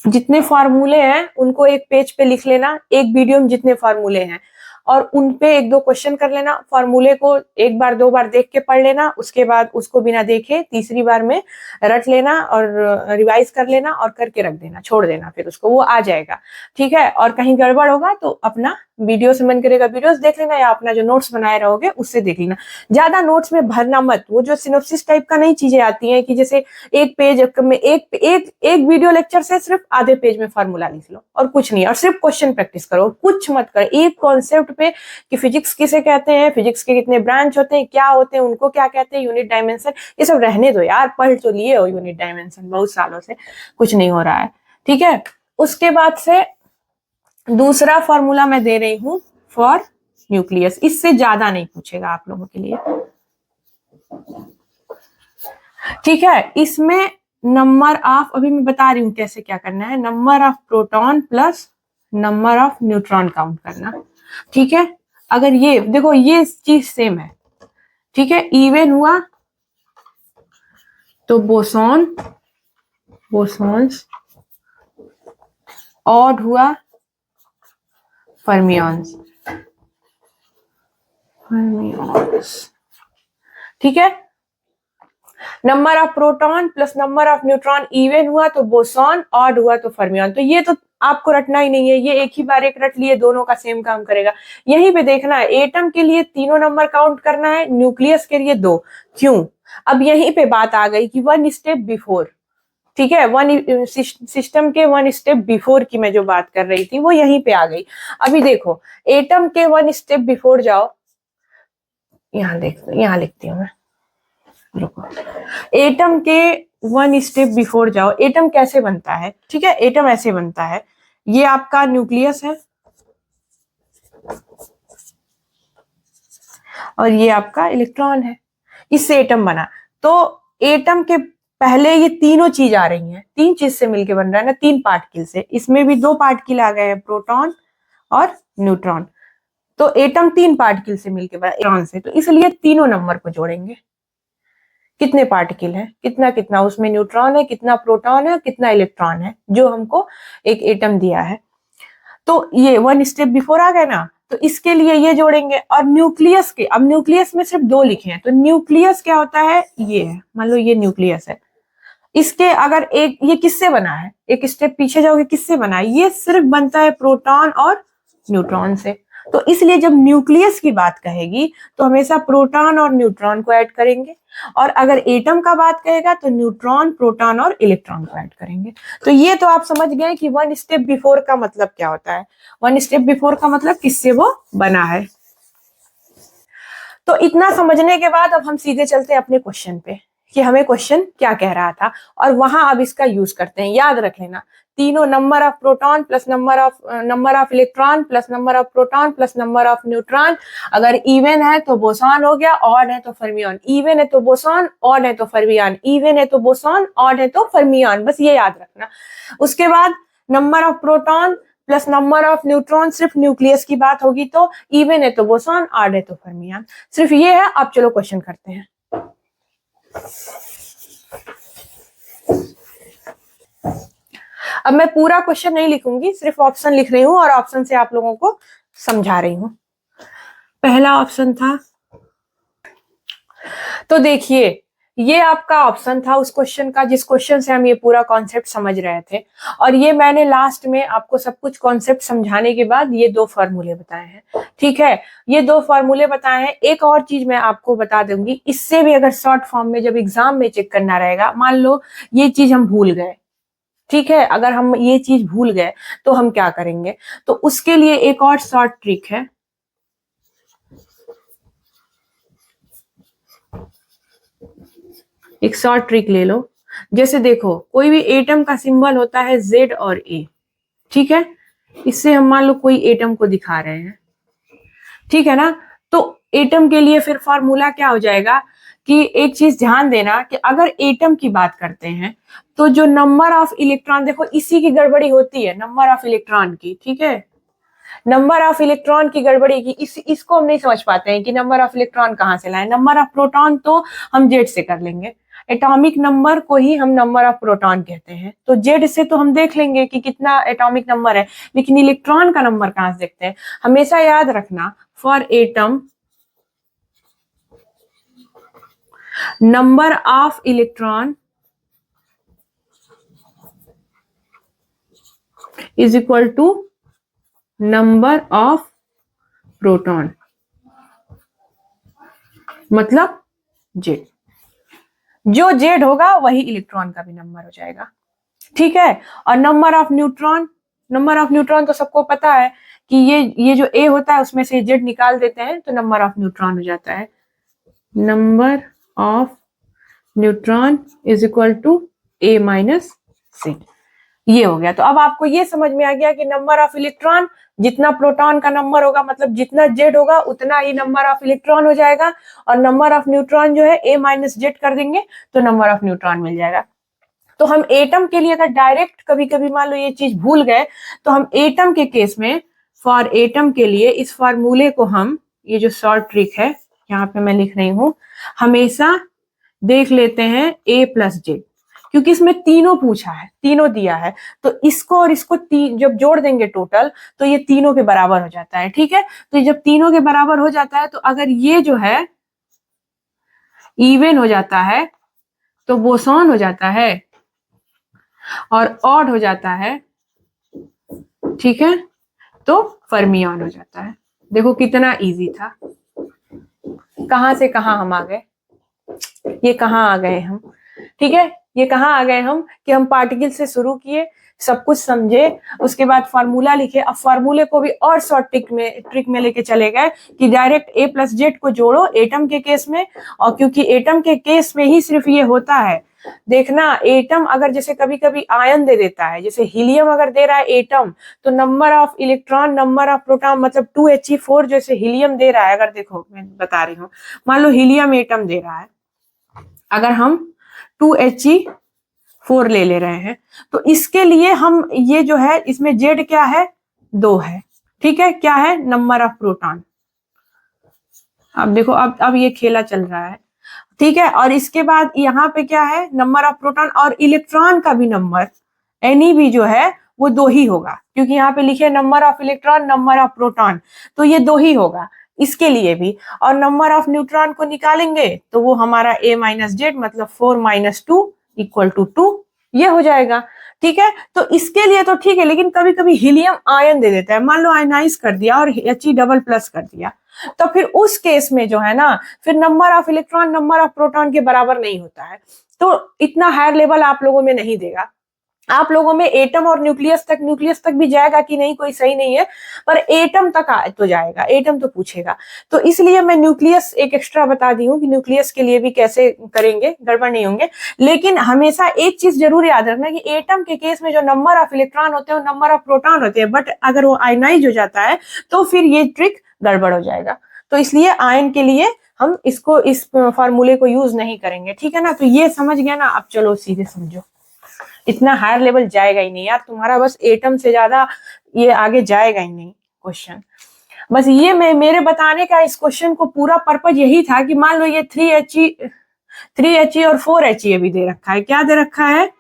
जितने फॉर्मूले हैं उनको एक पेज पे लिख लेना, एक वीडियो में जितने फॉर्मूले हैं, और उन पे 1-2 क्वेश्चन कर लेना। फॉर्मूले को 1 बार 2 बार देख के पढ़ लेना, उसके बाद उसको बिना देखे तीसरी बार में रट लेना और रिवाइज कर लेना और करके रख देना, छोड़ देना, फिर उसको वो आ जाएगा, ठीक है। और कहीं गड़बड़ होगा तो अपना वीडियो से मन करेगा वीडियोस देख लेना, या अपना जो नोट्स बनाए रहोगे उससे देख लेना। ज्यादा नोट्स में भरना मत, वो जो सिनोप्सिस टाइप का नई चीजें आती हैं कि जैसे एक पेज में एक वीडियो लेक्चर से सिर्फ आधे पेज में फार्मूला लिख लो और कुछ नहीं, और सिर्फ क्वेश्चन प्रैक्टिस करो, कुछ मत करो। एक कॉन्सेप्ट पे कि फिजिक्स किसे कहते हैं, फिजिक्स के कितने ब्रांच होते हैं, क्या होते हैं, उनको क्या कहते हैं, यूनिट डायमेंशन, ये सब रहने दो यार। पढ़ तो लिए हो यूनिट डायमेंशन बहुत सालों से, कुछ नहीं हो रहा है, ठीक है। उसके बाद से दूसरा फॉर्मूला मैं दे रही हूं फॉर न्यूक्लियस। इससे ज्यादा नहीं पूछेगा आप लोगों के लिए, ठीक है। इसमें नंबर ऑफ, अभी मैं बता रही हूं कैसे क्या करना है, number of proton plus number of neutron count करना। ठीक है, अगर ये देखो ये चीज सेम है, ठीक है, इवन हुआ तो बोसॉन्स, ऑड हुआ फर्मियंस। ठीक है, number of proton plus number of neutron even हुआ तो बोसॉन, ऑड हुआ तो फर्मियन। तो ये तो आपको रटना ही नहीं है, ये एक ही बार एक रट लिए, दोनों का सेम काम करेगा। यहीं पे देखना है, एटम के लिए तीनों नंबर काउंट करना है, न्यूक्लियस के लिए 2। क्यों? अब यहीं पे बात आ गई कि 1 स्टेप बिफोर, ठीक है, सिस्टम के 1 स्टेप बिफोर की मैं जो बात कर रही थी वो यहीं पे आ गई। अभी देखो, एटम के 1 स्टेप बिफोर जाओ, यहाँ देख, यहाँ लिखती हूँ मैं, रुको, एटम के 1 स्टेप बिफोर जाओ। एटम कैसे बनता है? ठीक है, एटम ऐसे बनता है, ये आपका न्यूक्लियस है और ये आपका इलेक्ट्रॉन है, इससे एटम बना। तो एटम के पहले ये तीनों चीज आ रही हैं, 3 चीज से मिलके बन रहा है ना, 3 पार्टिकल से। इसमें भी 2 पार्टिकल आ गए हैं, प्रोटॉन और न्यूट्रॉन। तो एटम 3 पार्टिकल से मिलके बना, इलेक्ट्रॉन से, तो इसलिए तीनों नंबर को जोड़ेंगे। कितने पार्टिकल है, कितना कितना उसमें न्यूट्रॉन है, कितना प्रोटॉन है, कितना इलेक्ट्रॉन है, जो हमको एक एटम दिया है। तो ये 1 स्टेप बिफोर आ गए ना, तो इसके लिए ये जोड़ेंगे। और न्यूक्लियस के, अब न्यूक्लियस में सिर्फ 2 लिखे हैं, तो न्यूक्लियस क्या होता है? ये है, मान लो ये न्यूक्लियस है, इसके अगर एक, ये किससे बना है, एक स्टेप पीछे जाओगे, किससे बना है? ये सिर्फ बनता है प्रोटॉन और न्यूट्रॉन से। तो इसलिए जब न्यूक्लियस की बात कहेगी तो हमेशा प्रोटॉन और न्यूट्रॉन को ऐड करेंगे, और अगर एटम का बात कहेगा तो न्यूट्रॉन, प्रोटॉन और इलेक्ट्रॉन को ऐड करेंगे। तो ये तो आप समझ गए कि 1 स्टेप बिफोर का मतलब क्या होता है। 1 स्टेप बिफोर का मतलब किससे वो बना है। तो इतना समझने के बाद अब हम सीधे चलते हैं अपने क्वेश्चन पे, कि हमें क्वेश्चन क्या कह रहा था, और वहां अब इसका यूज करते हैं। याद रख लेना, तीनों number of proton plus number of electron plus number of proton plus number of neutron. अगर इवन है तो बोसॉन हो गया, ऑड है तो फर्मियन। इवन है तो बोसॉन, ऑड है तो फर्मियन। इवन है तो बोसॉन, ऑड है तो फर्मियन। बस ये याद रखना। उसके बाद number of proton plus number of neutron, सिर्फ न्यूक्लियस की बात होगी तो इवन है तो बोसॉन, ऑड है तो फर्मियन। सिर्फ ये है। अब चलो क्वेश्चन करते हैं। अब मैं पूरा क्वेश्चन नहीं लिखूंगी, सिर्फ ऑप्शन लिख रही हूं और ऑप्शन से आप लोगों को समझा रही हूं। पहला ऑप्शन था, तो देखिए ये आपका ऑप्शन था उस क्वेश्चन का जिस क्वेश्चन से हम ये पूरा कॉन्सेप्ट समझ रहे थे। और ये मैंने लास्ट में आपको सब कुछ कॉन्सेप्ट समझाने के बाद ये 2 फॉर्मूले बताए हैं। ठीक है, ये 2 फॉर्मूले बताए हैं। एक और चीज मैं आपको बता दूंगी, इससे भी अगर शॉर्ट फॉर्म में जब एग्जाम में चेक करना रहेगा, मान लो ये चीज हम भूल गए, ठीक है, अगर हम ये चीज भूल गए तो हम क्या करेंगे? तो उसके लिए एक और शॉर्ट ट्रिक है। एक शॉर्ट ट्रिक ले लो। जैसे देखो, कोई भी एटम का सिंबल होता है Z और A, ठीक है, इससे हम मान लो कोई एटम को दिखा रहे हैं, ठीक है ना। तो एटम के लिए फिर फॉर्मूला क्या हो जाएगा कि एक चीज ध्यान देना कि अगर एटम की बात करते हैं तो जो नंबर ऑफ इलेक्ट्रॉन, देखो इसी की गड़बड़ी होती है, नंबर ऑफ इलेक्ट्रॉन की, ठीक है, नंबर ऑफ इलेक्ट्रॉन की गड़बड़ी की, इसको हम नहीं समझ पाते हैं कि नंबर ऑफ इलेक्ट्रॉन कहां से लाए। नंबर ऑफ प्रोटॉन तो हम जेड से कर लेंगे, एटॉमिक नंबर को ही हम नंबर ऑफ प्रोटॉन कहते हैं, तो जेड से तो हम देख लेंगे कि कितना एटॉमिक नंबर है, लेकिन इलेक्ट्रॉन का नंबर कहां से देखते हैं। हमेशा याद रखना, for atom number of electron is equal to number of proton, मतलब जेड। जो जेड होगा वही इलेक्ट्रॉन का भी नंबर हो जाएगा, ठीक है। और number of neutron, number of neutron तो सबको पता है कि ये जो ए होता है उसमें से जेड निकाल देते हैं तो नंबर ऑफ न्यूट्रॉन हो जाता है। Number of neutron is equal to A minus Z, ये हो गया। तो अब आपको ये समझ में आ गया कि नंबर ऑफ इलेक्ट्रॉन जितना प्रोटॉन का नंबर होगा, मतलब जितना जेड होगा उतना ही नंबर ऑफ इलेक्ट्रॉन हो जाएगा, और नंबर ऑफ न्यूट्रॉन जो है ए माइनस जेड कर देंगे तो नंबर ऑफ न्यूट्रॉन मिल जाएगा। तो हम एटम के लिए अगर डायरेक्ट कभी कभी मान लो ये चीज भूल गए, तो हम एटम के केस में, फॉर एटम के लिए इस फॉर्मूले को हम, ये जो शॉर्ट ट्रिक है यहाँ पे मैं लिख रही हूं, हमेशा देख लेते हैं a प्लस जेड, क्योंकि इसमें तीनों पूछा है, तीनों दिया है, तो इसको और इसको जब जोड़ देंगे टोटल तो ये तीनों के बराबर हो जाता है। ठीक है, तो जब तीनों के बराबर हो जाता है तो अगर ये जो है इवन हो जाता है तो बोसॉन हो जाता है, और ऑड हो जाता है, ठीक है, तो फर्मियन हो जाता है। देखो कितना इजी था, कहां से कहां हम आ गए, ये कहां आ गए हम। ठीक है, ये कहां आ गए हम कि हम पार्टिकल से शुरू किए, सब कुछ समझे, उसके बाद फार्मूला लिखे, अब फार्मूले को भी और शॉर्ट ट्रिक में लेके चले गए कि डायरेक्ट a प्लस जेड को जोड़ो एटम के केस में, और क्योंकि एटम के केस में ही सिर्फ ये होता है। देखना, एटम अगर जैसे कभी कभी आयन दे देता है, जैसे हीलियम अगर दे रहा है एटम, तो number of electron, number of proton, मतलब 2He4 जैसे हीलियम दे रहा है, अगर देखो मैं बता रही हूँ, मान लो हीलियम एटम दे रहा है, अगर हम 2He4 ले रहे हैं, तो इसके लिए हम ये जो है इसमें जेड क्या है, 2 है। ठीक है, क्या है, नंबर ऑफ प्रोटॉन। अब देखो, अब ये खेला चल रहा है। ठीक है, और इसके बाद यहाँ पे क्या है, नंबर ऑफ प्रोटॉन, और इलेक्ट्रॉन का भी नंबर एनी भी जो है वो 2 ही होगा, क्योंकि यहाँ पे लिखे number of electron, number of proton, तो ये 2 ही होगा इसके लिए भी। और नंबर ऑफ न्यूट्रॉन को निकालेंगे तो वो हमारा a माइनस जेड, मतलब 4 माइनस 2 इक्वल टू 2, ये हो जाएगा। ठीक है, तो इसके लिए तो ठीक है, लेकिन कभी कभी हीलियम आयन दे देता है, मान लो आयनाइज कर दिया और He डबल प्लस कर दिया, तो फिर उस केस में जो है ना, फिर number of electron number of proton के बराबर नहीं होता है, तो इतना हायर लेवल आप लोगों में नहीं देगा। आप लोगों में एटम और न्यूक्लियस तक भी जाएगा कि नहीं कोई सही नहीं है, पर एटम तक तो जाएगा, एटम तो पूछेगा, तो इसलिए मैं न्यूक्लियस एक एक्स्ट्रा बता दी हूँ कि न्यूक्लियस के लिए भी कैसे करेंगे, गड़बड़ नहीं होंगे। लेकिन हमेशा एक चीज जरूर याद रखना कि एटम के केस में जो नंबर ऑफ इलेक्ट्रॉन होते हैं वो नंबर ऑफ प्रोटॉन होते हैं, बट अगर वो आयनाइज हो जाता है तो फिर ये ट्रिक गड़बड़ हो जाएगा, तो इसलिए आयन के लिए हम इसको, इस फॉर्मूले को यूज नहीं करेंगे। ठीक है ना, तो ये समझ गया ना। अब चलो सीधे समझो, इतना हायर लेवल जाएगा ही नहीं यार तुम्हारा, बस एटम से ज्यादा ये आगे जाएगा ही नहीं क्वेश्चन। बस ये मेरे बताने का इस क्वेश्चन को पूरा पर्पज यही था कि मान लो ये 3He और 4He भी दे रखा है, क्या दे रखा है,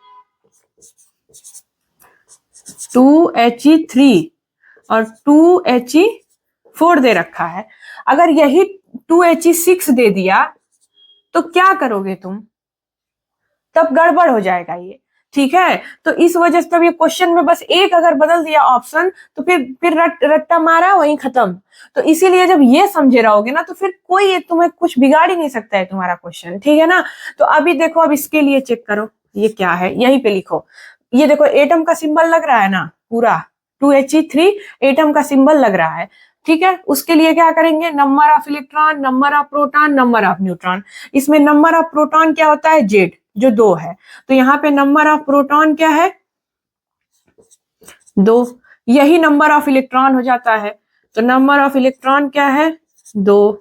2He3 और 2He4 दे रखा है। अगर यही 2He6 दे दिया तो क्या करोगे तुम, तब गड़बड़ हो जाएगा ये। ठीक है, तो इस वजह से तब ये क्वेश्चन में बस एक अगर बदल दिया ऑप्शन तो फिर रट्टा मारा वहीं खत्म। तो इसीलिए जब ये समझे रहोगे ना तो फिर कोई तुम्हें कुछ बिगाड़ ही नहीं सकता है तुम्हारा क्वेश्चन। ठीक है ना, तो अभी देखो, अब इसके लिए चेक करो ये क्या है, यहीं पे लिखो। ये देखो एटम का सिंबल लग रहा है ना, पूरा 2He3 एटम का सिंबल लग रहा है। ठीक है, उसके लिए क्या करेंगे, number of electron, number of proton, number of neutron. इसमें नंबर ऑफ प्रोटॉन क्या होता है, जेड, जो 2 है, तो यहाँ पे नंबर ऑफ प्रोटॉन क्या है, 2, यही नंबर ऑफ इलेक्ट्रॉन हो जाता है, तो नंबर ऑफ इलेक्ट्रॉन क्या है, 2,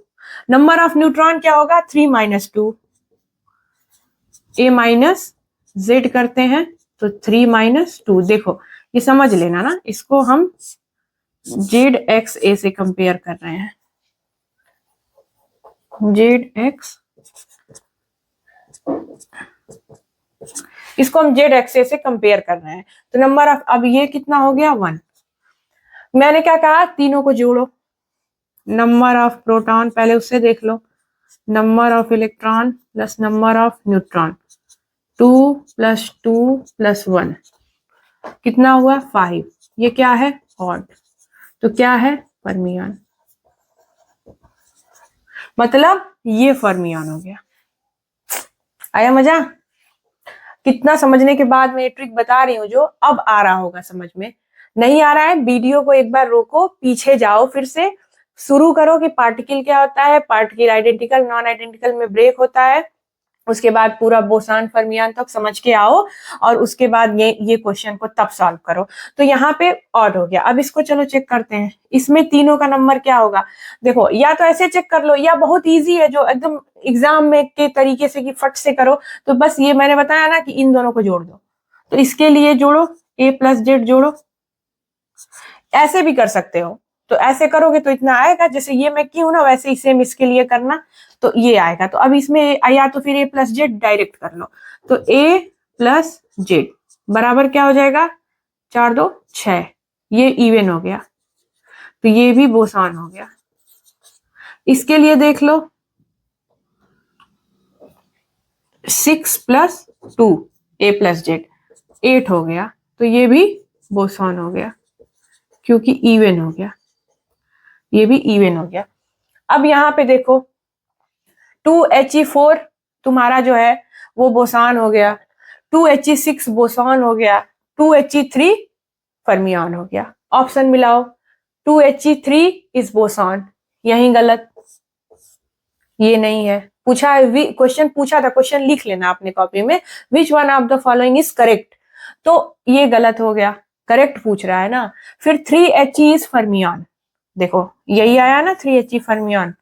नंबर ऑफ न्यूट्रॉन क्या होगा, 3 माइनस 2, a माइनस जेड करते हैं तो 3 माइनस 2। देखो ये समझ लेना ना, इसको हम जेड एक्स ए से कंपेयर कर रहे हैं, जेड एक्स, इसको हम जेड एक्स ए से कंपेयर कर रहे हैं, तो नंबर ऑफ, अब ये कितना हो गया, 1। मैंने क्या कहा, तीनों को जोड़ो, नंबर ऑफ प्रोटॉन पहले उससे देख लो, number of electron plus number of neutron, 2 + 2 + 1 कितना हुआ, 5। ये क्या है, ऑड, तो क्या है, फर्मियन, मतलब ये फर्मियन हो गया। आया मजा? कितना समझने के बाद मैं ये ट्रिक बता रही हूँ, जो अब आ रहा होगा समझ में। नहीं आ रहा है, वीडियो को एक बार रोको, पीछे जाओ, फिर से शुरू करो कि पार्टिकल क्या होता है, पार्टिकल आइडेंटिकल नॉन आइडेंटिकल में ब्रेक होता है, उसके बाद पूरा बोसान फर्मियन तक समझ के आओ, और उसके बाद ये क्वेश्चन को तब सॉल्व करो। तो यहाँ पे ऑड हो गया। अब इसको चलो चेक करते हैं, इसमें तीनों का नंबर क्या होगा। देखो, या तो ऐसे चेक कर लो, या बहुत इजी है जो एकदम एग्जाम में के तरीके से कि फट से करो, तो बस ये मैंने बताया ना कि इन दोनों को जोड़ दो, तो इसके लिए जोड़ो, A प्लस जेड जोड़ो। ऐसे भी कर सकते हो, तो ऐसे करोगे तो इतना आएगा, जैसे ये मैं की हूं ना वैसे ही सेम इसके लिए करना, तो ये आएगा। तो अब इसमें या तो फिर A प्लस जेड डायरेक्ट कर लो, तो A प्लस जेड बराबर क्या हो जाएगा, 4 2 6, ये इवन हो गया, तो ये भी बोसॉन हो गया। इसके लिए देख लो 6 प्लस 2 A प्लस जेड 8 हो गया, तो ये भी बोसॉन हो गया क्योंकि इवन हो गया, ये भी इवन हो गया। अब यहाँ पे देखो 2He4 तुम्हारा जो है वो बोसॉन हो गया, 2He6 बोसॉन हो गया, 2He3 फर्मियन हो गया। ऑप्शन मिलाओ, 2He3 इज बोसॉन, यही गलत, ये नहीं है। पूछा है, क्वेश्चन पूछा था, क्वेश्चन लिख लेना अपने कॉपी में, which one of the following is correct, तो ये गलत हो गया, करेक्ट पूछ रहा है ना। फिर 3He इज फर्मियन, देखो यही आया ना 3He फर्मियन,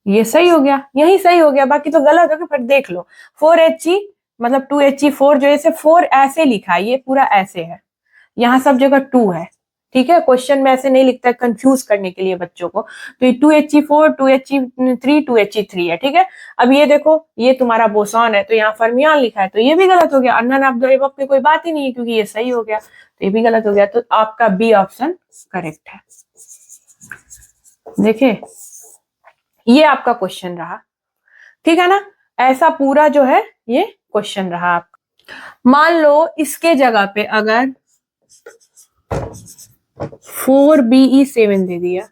ये सही हो गया, यही सही हो गया, बाकी तो गलत हो गया। फिर देख लो 4He मतलब 2He4 जो ऐसे 4 ऐसे लिखा है, ये पूरा ऐसे है, यहाँ सब जगह 2 है, ठीक है। क्वेश्चन में ऐसे नहीं लिखता है कंफ्यूज करने के लिए बच्चों को, तो ये 2He4 2He3 2He3 है, ठीक है। अब ये देखो ये तुम्हारा बोसॉन है, तो यहाँ फर्मियन लिखा है, तो ये भी गलत हो गया, नन ऑफ द अबव पे कोई बात ही नहीं है क्योंकि ये सही हो गया, तो ये भी गलत हो गया। तो आपका बी ऑप्शन करेक्ट है। देखिए ये आपका क्वेश्चन रहा, ठीक है ना, ऐसा पूरा जो है ये क्वेश्चन रहा आपका। मान लो इसके जगह पे अगर 4Be7 दे दिया,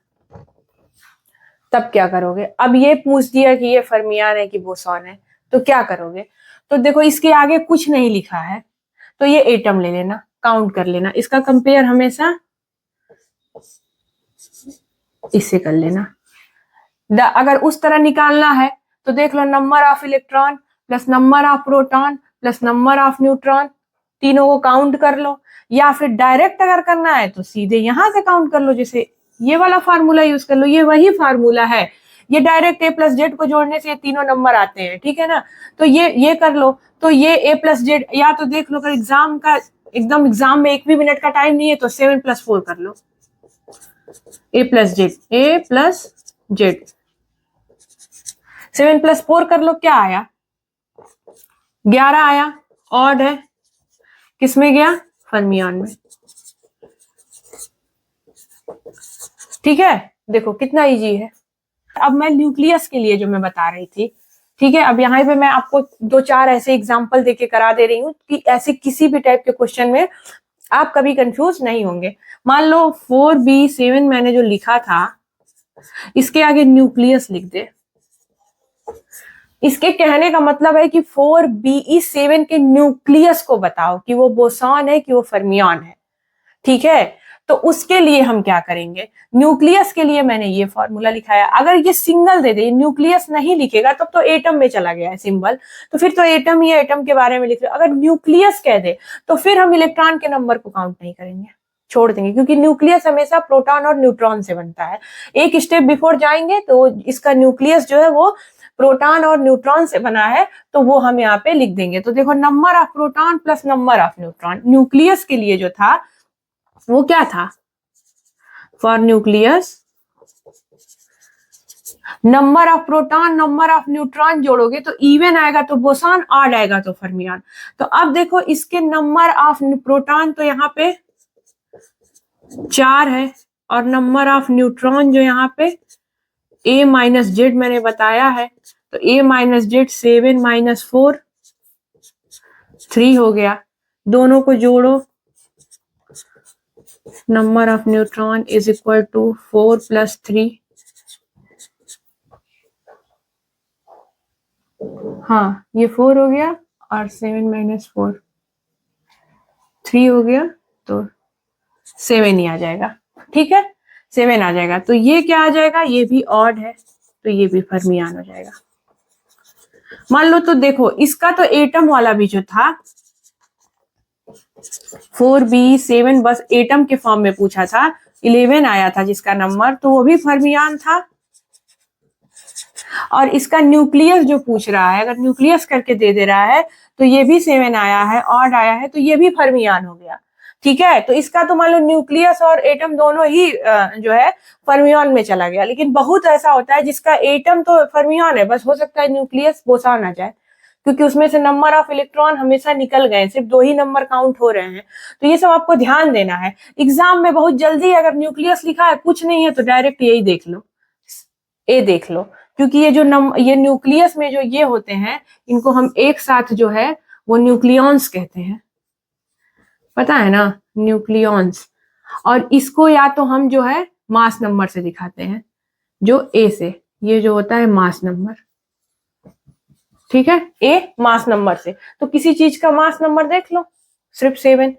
तब क्या करोगे। अब ये पूछ दिया कि ये फर्मियन है कि बोसॉन है, तो क्या करोगे। तो देखो इसके आगे कुछ नहीं लिखा है, तो ये एटम ले लेना, काउंट कर लेना, इसका कंपेयर हमेशा इससे कर लेना। अगर उस तरह निकालना है तो देख लो number of electron plus number of proton plus number of neutron, तीनों को काउंट कर लो, या फिर डायरेक्ट अगर करना है तो सीधे यहां से काउंट कर लो, जैसे ये वाला फार्मूला यूज कर लो, ये वही फार्मूला है, ये डायरेक्ट A प्लस जेड को जोड़ने से ये तीनों नंबर आते हैं, ठीक है ना। तो ये कर लो, तो ये A प्लस जेड, या तो देख लो अगर एग्जाम का एकदम एग्जाम में 1 भी मिनट का टाइम नहीं है तो 7 + 4 कर लो, A प्लस जेड 7 + 4 कर लो, क्या आया 11 आया, ऑड है, किसमें गया फर्मियन में, ठीक है। देखो कितना इजी है। अब मैं न्यूक्लियस के लिए जो मैं बता रही थी, ठीक है, अब यहाँ पे मैं आपको 2-4 ऐसे एग्जाम्पल देके करा दे रही हूँ कि ऐसे किसी भी टाइप के क्वेश्चन में आप कभी कंफ्यूज नहीं होंगे। मान लो 4B7 मैंने जो लिखा था, इसके आगे न्यूक्लियस लिख दे, इसके कहने का मतलब है कि 4Be7 के न्यूक्लियस को बताओ कि वो बोसॉन है कि वो फर्मियन है, ठीक है। तो उसके लिए हम क्या करेंगे, न्यूक्लियस के लिए मैंने ये फॉर्मूला लिखा है। अगर ये सिंगल दे दे, न्यूक्लियस नहीं लिखेगा तब तो एटम में चला गया है सिंबल, तो फिर तो एटम ही एटम के बारे में लिख रहे। अगर न्यूक्लियस कह दे तो फिर हम इलेक्ट्रॉन के नंबर को काउंट नहीं करेंगे, छोड़ देंगे, क्योंकि न्यूक्लियस हमेशा प्रोटॉन और न्यूट्रॉन से बनता है। एक स्टेप बिफोर जाएंगे तो इसका न्यूक्लियस जो है वो प्रोटॉन और न्यूट्रॉन से बना है, तो वो हम यहाँ पे लिख देंगे। तो देखो number of proton plus number of neutron, nucleus के लिए जो था वो क्या था, for nucleus number of proton number of neutron जोड़ोगे तो इवन आएगा तो बोसॉन, ऑड आएगा तो फर्मियन। तो अब देखो इसके नंबर ऑफ प्रोटॉन तो यहाँ पे 4 है, और नंबर ऑफ न्यूट्रॉन जो यहाँ पे A माइनस जेड मैंने बताया है, तो A माइनस जेड 7 - 4 3 हो गया, दोनों को जोड़ो, number of neutron is equal to 4 + 3, हाँ ये 4 हो गया और 7 - 4 3 हो गया, तो 7 ही आ जाएगा, ठीक है 7 आ जाएगा। तो ये क्या आ जाएगा, ये भी ऑड है, तो ये भी फर्मियन हो जाएगा। मान लो तो देखो इसका तो एटम वाला भी जो था 4B7 बस एटम के फॉर्म में पूछा था, 11 आया था जिसका नंबर, तो वो भी फर्मियन था। और इसका न्यूक्लियस जो पूछ रहा है, अगर न्यूक्लियस करके दे रहा है तो ये भी 7 आया है, ऑड आया है, तो ये भी फर्मियान हो गया। ठीक है, तो इसका तो मान लो न्यूक्लियस और एटम दोनों ही जो है फर्मियान में चला गया। लेकिन बहुत ऐसा होता है जिसका एटम तो फर्मियान है, बस हो सकता है न्यूक्लियस बोसान आ जाए, क्योंकि उसमें से नंबर ऑफ इलेक्ट्रॉन हमेशा निकल गए, सिर्फ 2 ही नंबर काउंट हो रहे हैं। तो ये सब आपको ध्यान देना है। एग्जाम में बहुत जल्दी अगर न्यूक्लियस लिखा है, कुछ नहीं है, तो डायरेक्ट यही देख लो, ए देख लो, क्योंकि ये जो ये न्यूक्लियस में जो ये होते हैं, इनको हम एक साथ जो है वो न्यूक्लियॉन्स कहते हैं, पता है ना, न्यूक्लियॉन्स। और इसको या तो हम जो है मास नंबर से दिखाते हैं, जो ए से, ये जो होता है मास नंबर, ठीक है, ए मास नंबर से। तो किसी चीज का मास नंबर देख लो, सिर्फ 7,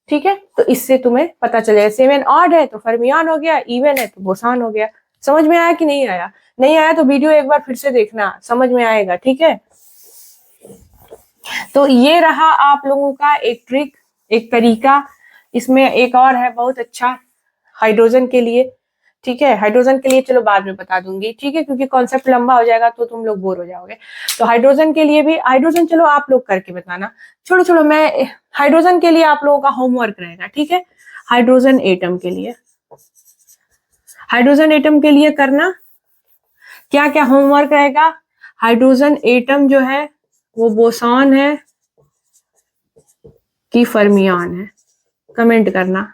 ठीक है, तो इससे तुम्हें पता चलेगा 7 ऑड है तो फर्मियान हो गया, इवन है तो बोसान हो गया। समझ में आया कि नहीं आया? नहीं आया तो वीडियो एक बार फिर से देखना, समझ में आएगा, ठीक है। तो ये रहा आप लोगों का एक ट्रिक, एक तरीका। इसमें एक और है बहुत अच्छा हाइड्रोजन के लिए, ठीक है। हाइड्रोजन के लिए चलो बाद में बता दूंगी, ठीक है, क्योंकि कॉन्सेप्ट लंबा हो जाएगा तो तुम लोग बोर हो जाओगे। तो हाइड्रोजन के लिए भी, हाइड्रोजन चलो आप लोग करके बताना, छोड़ो मैं हाइड्रोजन के लिए आप लोगों का होमवर्क रहेगा, ठीक है। हाइड्रोजन एटम के लिए, हाइड्रोजन एटम के लिए करना क्या क्या होमवर्क रहेगा। हाइड्रोजन एटम जो है वो बोसान है कि फर्मियान है, कमेंट करना।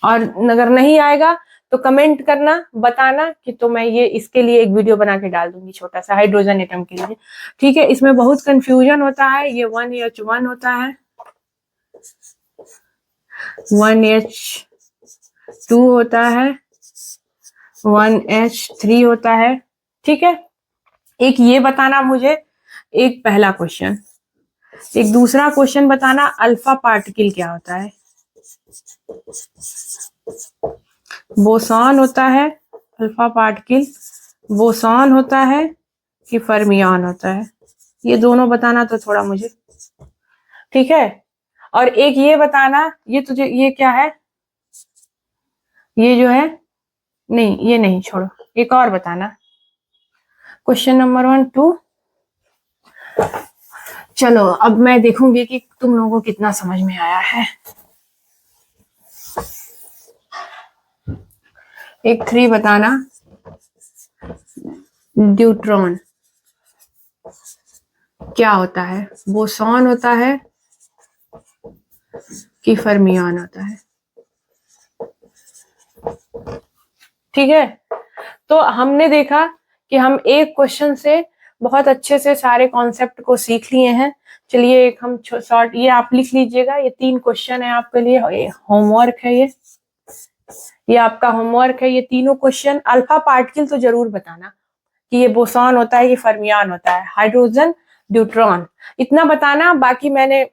और अगर नहीं आएगा तो कमेंट करना, बताना कि तो मैं ये इसके लिए एक वीडियो बना के डाल दूंगी छोटा सा, हाइड्रोजन एटम के लिए, ठीक है। इसमें बहुत कंफ्यूजन होता है, ये 1H1 होता है, 1H2 होता है, 1H3 होता है, ठीक है। एक ये बताना मुझे, एक पहला क्वेश्चन। एक दूसरा क्वेश्चन बताना, अल्फा पार्टिकल क्या होता है। बोसान होता है, अल्फा पार्टिकल बोसान होता है कि फर्मियान होता है, ये दोनों बताना तो थोड़ा मुझे, ठीक है। और एक ये बताना, ये तुझे, ये क्या है, ये जो है, नहीं ये नहीं, छोड़ो, एक और बताना, क्वेश्चन नंबर 1, 2। चलो अब मैं देखूंगी कि तुम लोगों को कितना समझ में आया है। एक 3 बताना, ड्यूट्रॉन क्या होता है, बोसॉन होता है कि फर्मियान होता है, ठीक है। तो हमने देखा कि हम एक क्वेश्चन से बहुत अच्छे से सारे कॉन्सेप्ट को सीख लिए हैं। चलिए एक हम शॉर्ट, ये आप लिख लीजिएगा, ये 3 क्वेश्चन है आपके लिए, होमवर्क है, ये आपका होमवर्क है। ये तीनों क्वेश्चन, अल्फा पार्टिकल तो जरूर बताना कि ये बोसॉन होता है कि फर्मियान होता है, हाइड्रोजन, ड्यूट्रॉन, इतना बताना। बाकी मैंने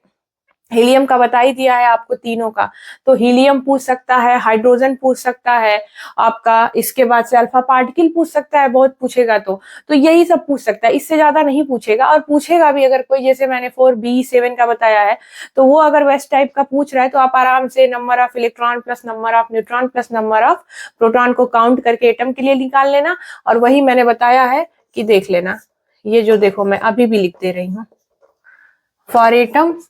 हीलियम का बता ही दिया है आपको तीनों का। तो हीलियम पूछ सकता है, हाइड्रोजन पूछ सकता है आपका, इसके बाद से अल्फा पार्टिकल पूछ सकता है, बहुत पूछेगा तो यही सब पूछ सकता है, इससे ज्यादा नहीं पूछेगा। और पूछेगा भी अगर कोई, जैसे मैंने 4b7 का बताया है, तो वो अगर वैसे टाइप का पूछ रहा है तो आप आराम से number of electron plus number of neutron plus number of proton को काउंट करके एटम के लिए निकाल लेना। और वही मैंने बताया है कि देख लेना, ये जो देखो मैं अभी भी लिख दे रही हूँ फॉर एटम,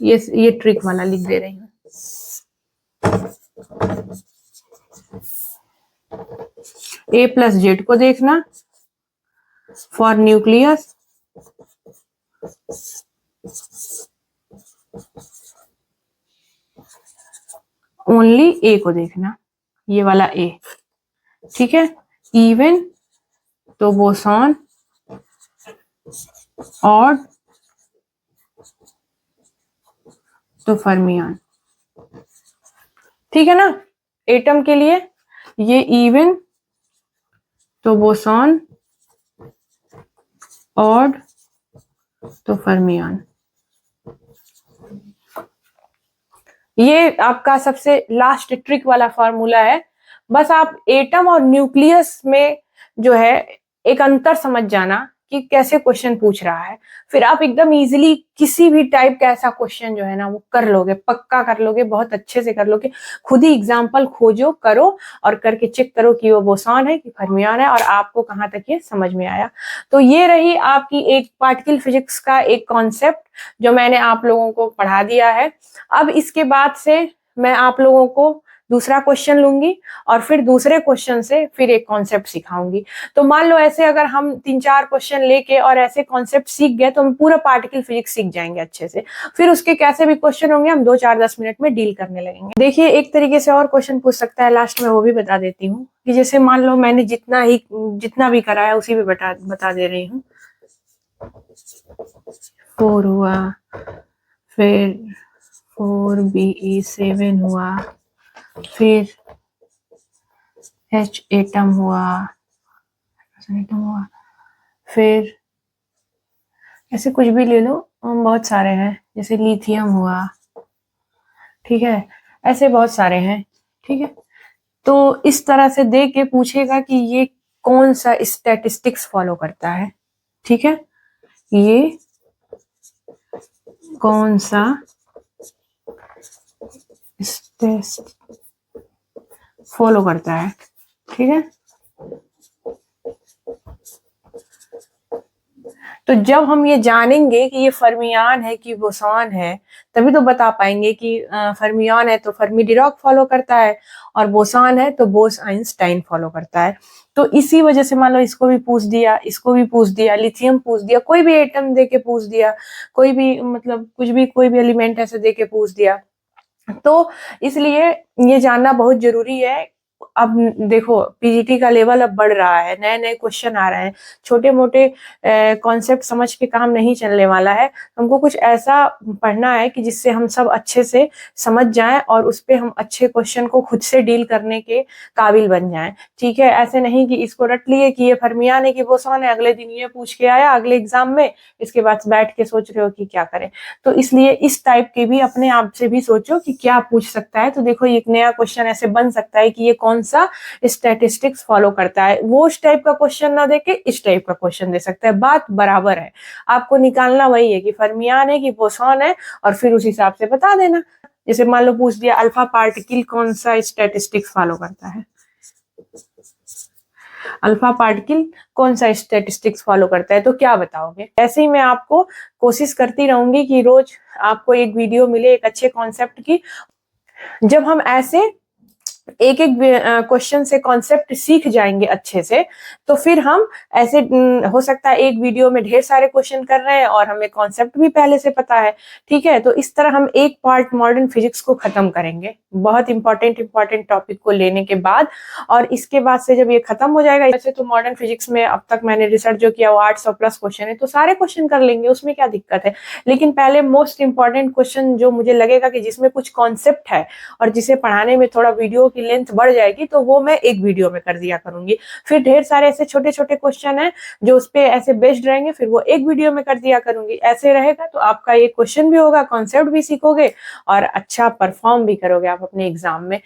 ये ट्रिक वाला लिख दे रही हूँ। A प्लस जेड को देखना, फॉर न्यूक्लियस ओनली ए को देखना, ये वाला ए, ठीक है। इवन तो बोसॉन, ऑड तो फर्मियान, ठीक है ना। एटम के लिए ये इवन तो बोसॉन, ऑड तो फर्मियान। ये आपका सबसे लास्ट ट्रिक वाला फॉर्मूला है। बस आप एटम और न्यूक्लियस में जो है एक अंतर समझ जाना कि कैसे क्वेश्चन पूछ रहा है, फिर आप एकदम इजीली किसी भी टाइप का ऐसा क्वेश्चन जो है ना वो कर लोगे, पक्का कर लोगे, बहुत अच्छे से कर लोगे। खुद ही एग्जाम्पल खोजो, करो और करके चेक करो कि वो बोसॉन है कि फर्मियान है और आपको कहाँ तक ये समझ में आया। तो ये रही आपकी एक पार्टिकल फिजिक्स का एक कॉन्सेप्ट जो मैंने आप लोगों को पढ़ा दिया है। अब इसके बाद से मैं आप लोगों को दूसरा क्वेश्चन लूंगी और फिर दूसरे क्वेश्चन से फिर एक कॉन्सेप्ट सिखाऊंगी। तो मान लो ऐसे अगर हम 3-4 क्वेश्चन लेके और ऐसे कॉन्सेप्ट सीख गए तो हम पूरा पार्टिकल फिजिक्स सीख जाएंगे अच्छे से। फिर उसके कैसे भी क्वेश्चन होंगे हम 2-4-10 मिनट में डील करने लगेंगे। देखिए एक तरीके से और क्वेश्चन पूछ सकता है, लास्ट में वो भी बता देती हूँ कि जैसे मान लो मैंने जितना भी कराया उसी भी बता दे रही हूँ। 4 हुआ, फिर 4Be7 हुआ, फिर H एटम हुआ, फिर ऐसे कुछ भी ले लो, बहुत सारे हैं, जैसे लिथियम हुआ, ठीक है, ऐसे बहुत सारे हैं, ठीक है। तो इस तरह से दे के पूछेगा कि ये कौन सा स्टैटिस्टिक्स फॉलो करता है, ठीक है, ये कौन सा फॉलो करता है, ठीक है। तो जब हम ये जानेंगे कि ये फर्मियान है कि बोसॉन है, तभी तो बता पाएंगे कि फर्मियान है तो फर्मी डिराक फॉलो करता है और बोसॉन है तो बोस आइंस्टाइन फॉलो करता है। तो इसी वजह से मान लो इसको भी पूछ दिया, इसको भी पूछ दिया, लिथियम पूछ दिया, कोई भी एटम दे के पूछ दिया, कोई भी मतलब कुछ भी कोई भी एलिमेंट ऐसे दे के पूछ दिया, तो इसलिए ये जानना बहुत जरूरी है। अब देखो पीजीटी का लेवल अब बढ़ रहा है, नए नए क्वेश्चन आ रहे हैं, छोटे मोटे कॉन्सेप्ट समझ के काम नहीं चलने वाला है। हमको कुछ ऐसा पढ़ना है कि जिससे हम सब अच्छे से समझ जाएं और उस पे हम अच्छे क्वेश्चन को खुद से डील करने के काबिल बन जाएं, ठीक है। ऐसे नहीं कि इसको रट लिए कि ये फर्मियान है कि बोसॉन है, अगले दिन ये पूछ के आया अगले एग्जाम में, इसके बाद बैठ के सोच रहे हो कि क्या करें। तो इसलिए इस टाइप के भी अपने आप से भी सोचो कि क्या पूछ सकता है। तो देखो एक नया क्वेश्चन ऐसे बन सकता है कि ये कौन सा स्टैटिस्टिक्स फॉलो करता है, वो उस टाइप का क्वेश्चन ना देके इस टाइप का क्वेश्चन दे सकता है, बात बराबर है। आपको निकालना वही है कि फर्मियान है कि बोसॉन है और फिर उस हिसाब से बता देना। जैसे मान लो पूछ दिया अल्फा पार्टिकल कौन सा स्टैटिस्टिक्स फॉलो करता है, अल्फा पार्टिकल कौन सा स्टैटिस्टिक्स फॉलो करता है, तो क्या बताओगे। ऐसे ही मैं आपको कोशिश करती रहूंगी कि रोज आपको एक वीडियो मिले एक अच्छे कॉन्सेप्ट की। जब हम ऐसे एक एक क्वेश्चन से कॉन्सेप्ट सीख जाएंगे अच्छे से, तो फिर हम ऐसे हो सकता है एक वीडियो में ढेर सारे क्वेश्चन कर रहे हैं और हमें कॉन्सेप्ट भी पहले से पता है, ठीक है। तो इस तरह हम एक पार्ट मॉडर्न फिजिक्स को खत्म करेंगे, बहुत इंपॉर्टेंट टॉपिक को लेने के बाद। और इसके बाद से जब ये खत्म हो जाएगा, वैसे तो मॉडर्न फिजिक्स में अब तक मैंने रिसर्च जो किया वो 800+ क्वेश्चन है, तो सारे क्वेश्चन कर लेंगे, उसमें क्या दिक्कत है। लेकिन पहले मोस्ट इंपॉर्टेंट क्वेश्चन जो मुझे लगेगा कि जिसमें कुछ कॉन्सेप्ट है और जिसे पढ़ाने में थोड़ा वीडियो की लेंथ बढ़ जाएगी, तो वो मैं एक वीडियो में कर दिया करूंगी। फिर ढेर सारे ऐसे छोटे छोटे क्वेश्चन है जो उस पे ऐसे बेस्ड रहेंगे, फिर वो एक वीडियो में कर दिया करूंगी। ऐसे रहेगा तो आपका ये क्वेश्चन भी होगा, कॉन्सेप्ट भी सीखोगे और अच्छा परफॉर्म भी करोगे आप अपने एग्जाम में।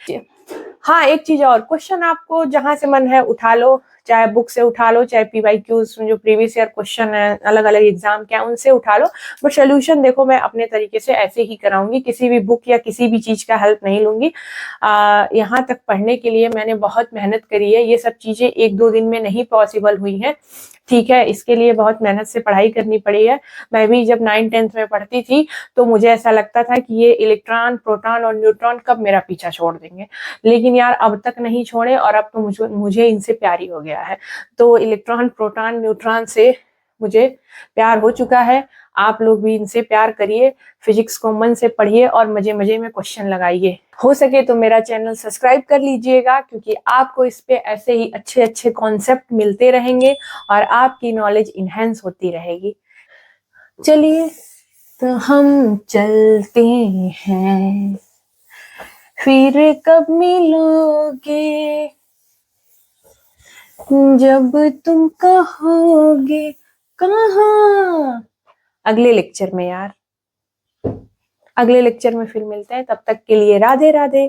हाँ एक चीज और, क्वेश्चन आपको जहां से मन है उठा लो, चाहे बुक से उठा लो, चाहे पीवाईक्यूज जो प्रीवियस ईयर क्वेश्चन है अलग अलग एग्जाम के उनसे उठा लो, बट सोल्यूशन देखो मैं अपने तरीके से ऐसे ही कराऊंगी, किसी भी बुक या किसी भी चीज का हेल्प नहीं लूंगी। यहाँ तक पढ़ने के लिए मैंने बहुत मेहनत करी है, ये सब चीजें 1-2 दिन में नहीं पॉसिबल हुई हैं, ठीक है। इसके लिए बहुत मेहनत से पढ़ाई करनी पड़ी है। मैं भी जब 9th-10th में पढ़ती थी तो मुझे ऐसा लगता था कि ये इलेक्ट्रॉन प्रोटॉन और न्यूट्रॉन कब मेरा पीछा छोड़ देंगे, लेकिन यार अब तक नहीं छोड़े और अब तो मुझे इनसे प्यार ही हो गया है। तो इलेक्ट्रॉन प्रोटॉन न्यूट्रॉन से मुझे प्यार हो चुका है, आप लोग भी इनसे प्यार करिए, फिजिक्स को मन से पढ़िए और मजे मजे में क्वेश्चन लगाइए। हो सके तो मेरा चैनल सब्सक्राइब कर लीजिएगा, क्योंकि आपको इस पे ऐसे ही अच्छे अच्छे कॉन्सेप्ट मिलते रहेंगे और आपकी नॉलेज इनहेंस होती रहेगी। चलिए तो हम चलते हैं, फिर कब मिलोगे जब तुम कहोगे कहाँ। अगले लेक्चर में यार, अगले लेक्चर में फिर मिलते हैं, तब तक के लिए राधे राधे।